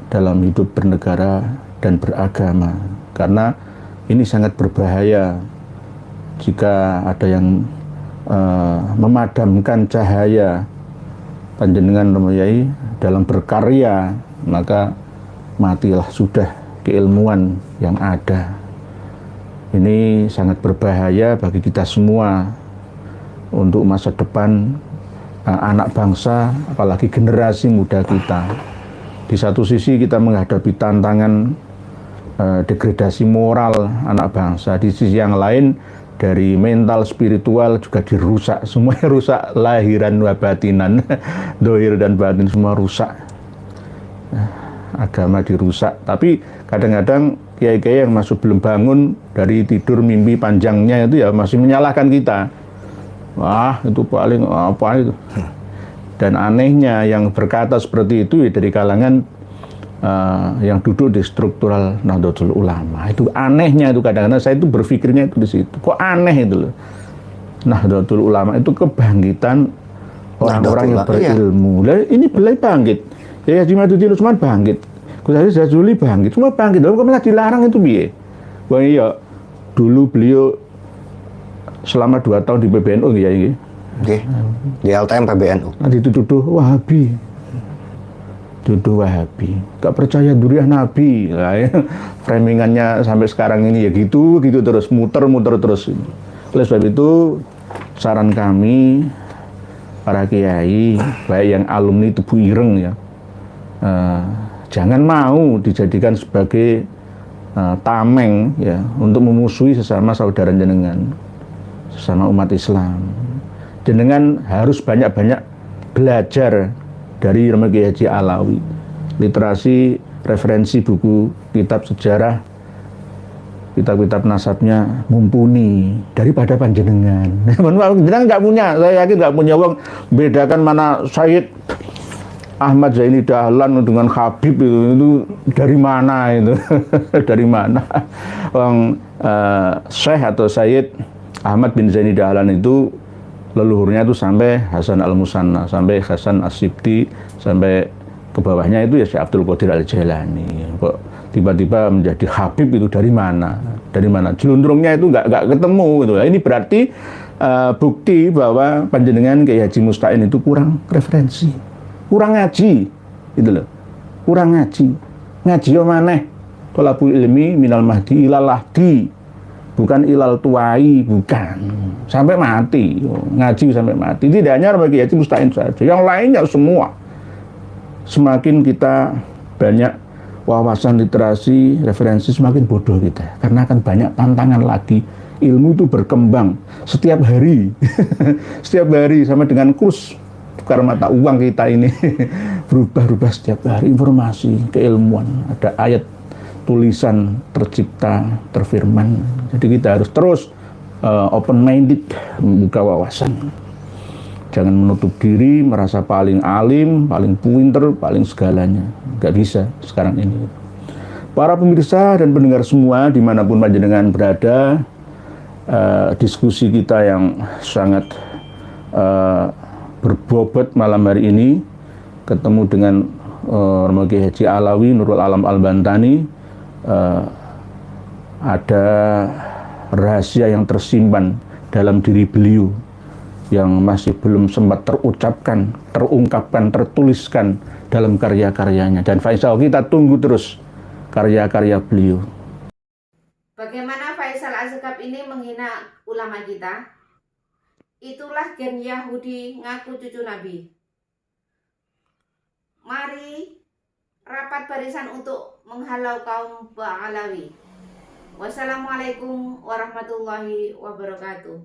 Speaker 4: dalam hidup bernegara dan beragama. Karena ini sangat berbahaya jika ada yang memadamkan cahaya panjenengan Yai dalam berkarya, maka matilah sudah keilmuan yang ada. Ini sangat berbahaya bagi kita semua untuk masa depan anak bangsa, apalagi generasi muda kita. Di satu sisi kita menghadapi tantangan degradasi moral anak bangsa, di sisi yang lain dari mental spiritual juga dirusak, semuanya rusak, lahiran wa batinan, dohir dan batin semua rusak, agama dirusak. Tapi kadang-kadang kiai-kiai yang masih belum bangun dari tidur mimpi panjangnya itu ya masih menyalahkan kita. Wah itu paling apa itu. Dan anehnya yang berkata seperti itu ya dari kalangan yang duduk di struktural Nahdlatul Ulama. Itu anehnya itu kadang-kadang saya itu berpikirnya itu di situ. Kok aneh itu loh. Nahdlatul Ulama itu kebangkitan orang-orang yang berilmu. Lah ini beliau bangkit. Ya Haji Maduddin Usman bangkit. Gus Haji Jazuli bangkit. Semua bangkit. Lalu kok malah dilarang itu piye? Wah iya. Dulu beliau selama 2 tahun di PBNU ya ini.
Speaker 5: Oke. Di LTM PBNU.
Speaker 4: Nanti dituduh Wahabi. Tuduh Wahabi, gak percaya duriah Nabi. Nah, ya. Framingannya sampai sekarang ini ya gitu terus, muter terus. Oleh sebab itu saran kami para kiai, baik yang alumni Tubuh Ireng ya, jangan mau dijadikan sebagai tameng ya untuk memusuhi sesama saudara jenengan, sesama umat Islam. Jenengan harus banyak-banyak belajar dari Kiai Haji Alawi, literasi, referensi buku, kitab sejarah, kitab-kitab nasabnya mumpuni daripada panjenengan. Jenengan nggak punya, saya yakin nggak punya uang bedakan mana Sayyid Ahmad Zaini Dahlan dengan Habib itu dari mana itu, dari mana? Orang Syekh atau Sayyid Ahmad bin Zaini Dahlan itu leluhurnya itu sampai Hasan Al-Musanna, sampai Hasan As-Sibti, sampai ke bawahnya itu ya Syekh Abdul Qadir Al-Jailani. Kok tiba-tiba menjadi Habib itu dari mana? Dari mana? Jelundrungnya itu nggak ketemu gitu. Ini berarti bukti bahwa panjenengan Kiai Haji Musta'in itu kurang referensi, kurang ngaji, gitu loh. Kurang ngaji. Ngaji yo maneh. Thalabul ilmi minal mahdi ilal lahdi. Bukan ilal tuai, bukan. Sampai mati, ngaji sampai mati. Tidak hanya bagi Haji Musta'in saja, yang lainnya semua. Semakin kita banyak wawasan literasi, referensi, semakin bodoh kita. Karena akan banyak tantangan lagi. Ilmu itu berkembang setiap hari. Setiap hari sama dengan kurs tukar mata uang kita ini. Berubah-ubah setiap hari. Informasi, keilmuan, ada ayat tulisan tercipta, terfirman. Jadi kita harus terus open minded, membuka wawasan. Jangan menutup diri, merasa paling alim, paling pinter, paling segalanya. Gak bisa sekarang ini. Para pemirsa dan pendengar semua dimanapun panjenengan berada, diskusi kita yang sangat berbobot malam hari ini, ketemu dengan Romo Kiai Haji Alawi Nurul Alam Al-Bantani. Ada rahasia yang tersimpan dalam diri beliau yang masih belum sempat terucapkan, terungkapkan, tertuliskan dalam karya-karyanya. Dan Faisal, kita tunggu terus karya-karya beliau.
Speaker 2: Bagaimana Faisal Asgaf ini menghina ulama kita? Itulah gen Yahudi ngaku cucu Nabi. Mari rapat barisan untuk menghalau kaum Ba'alawi. Wassalamualaikum warahmatullahi wabarakatuh.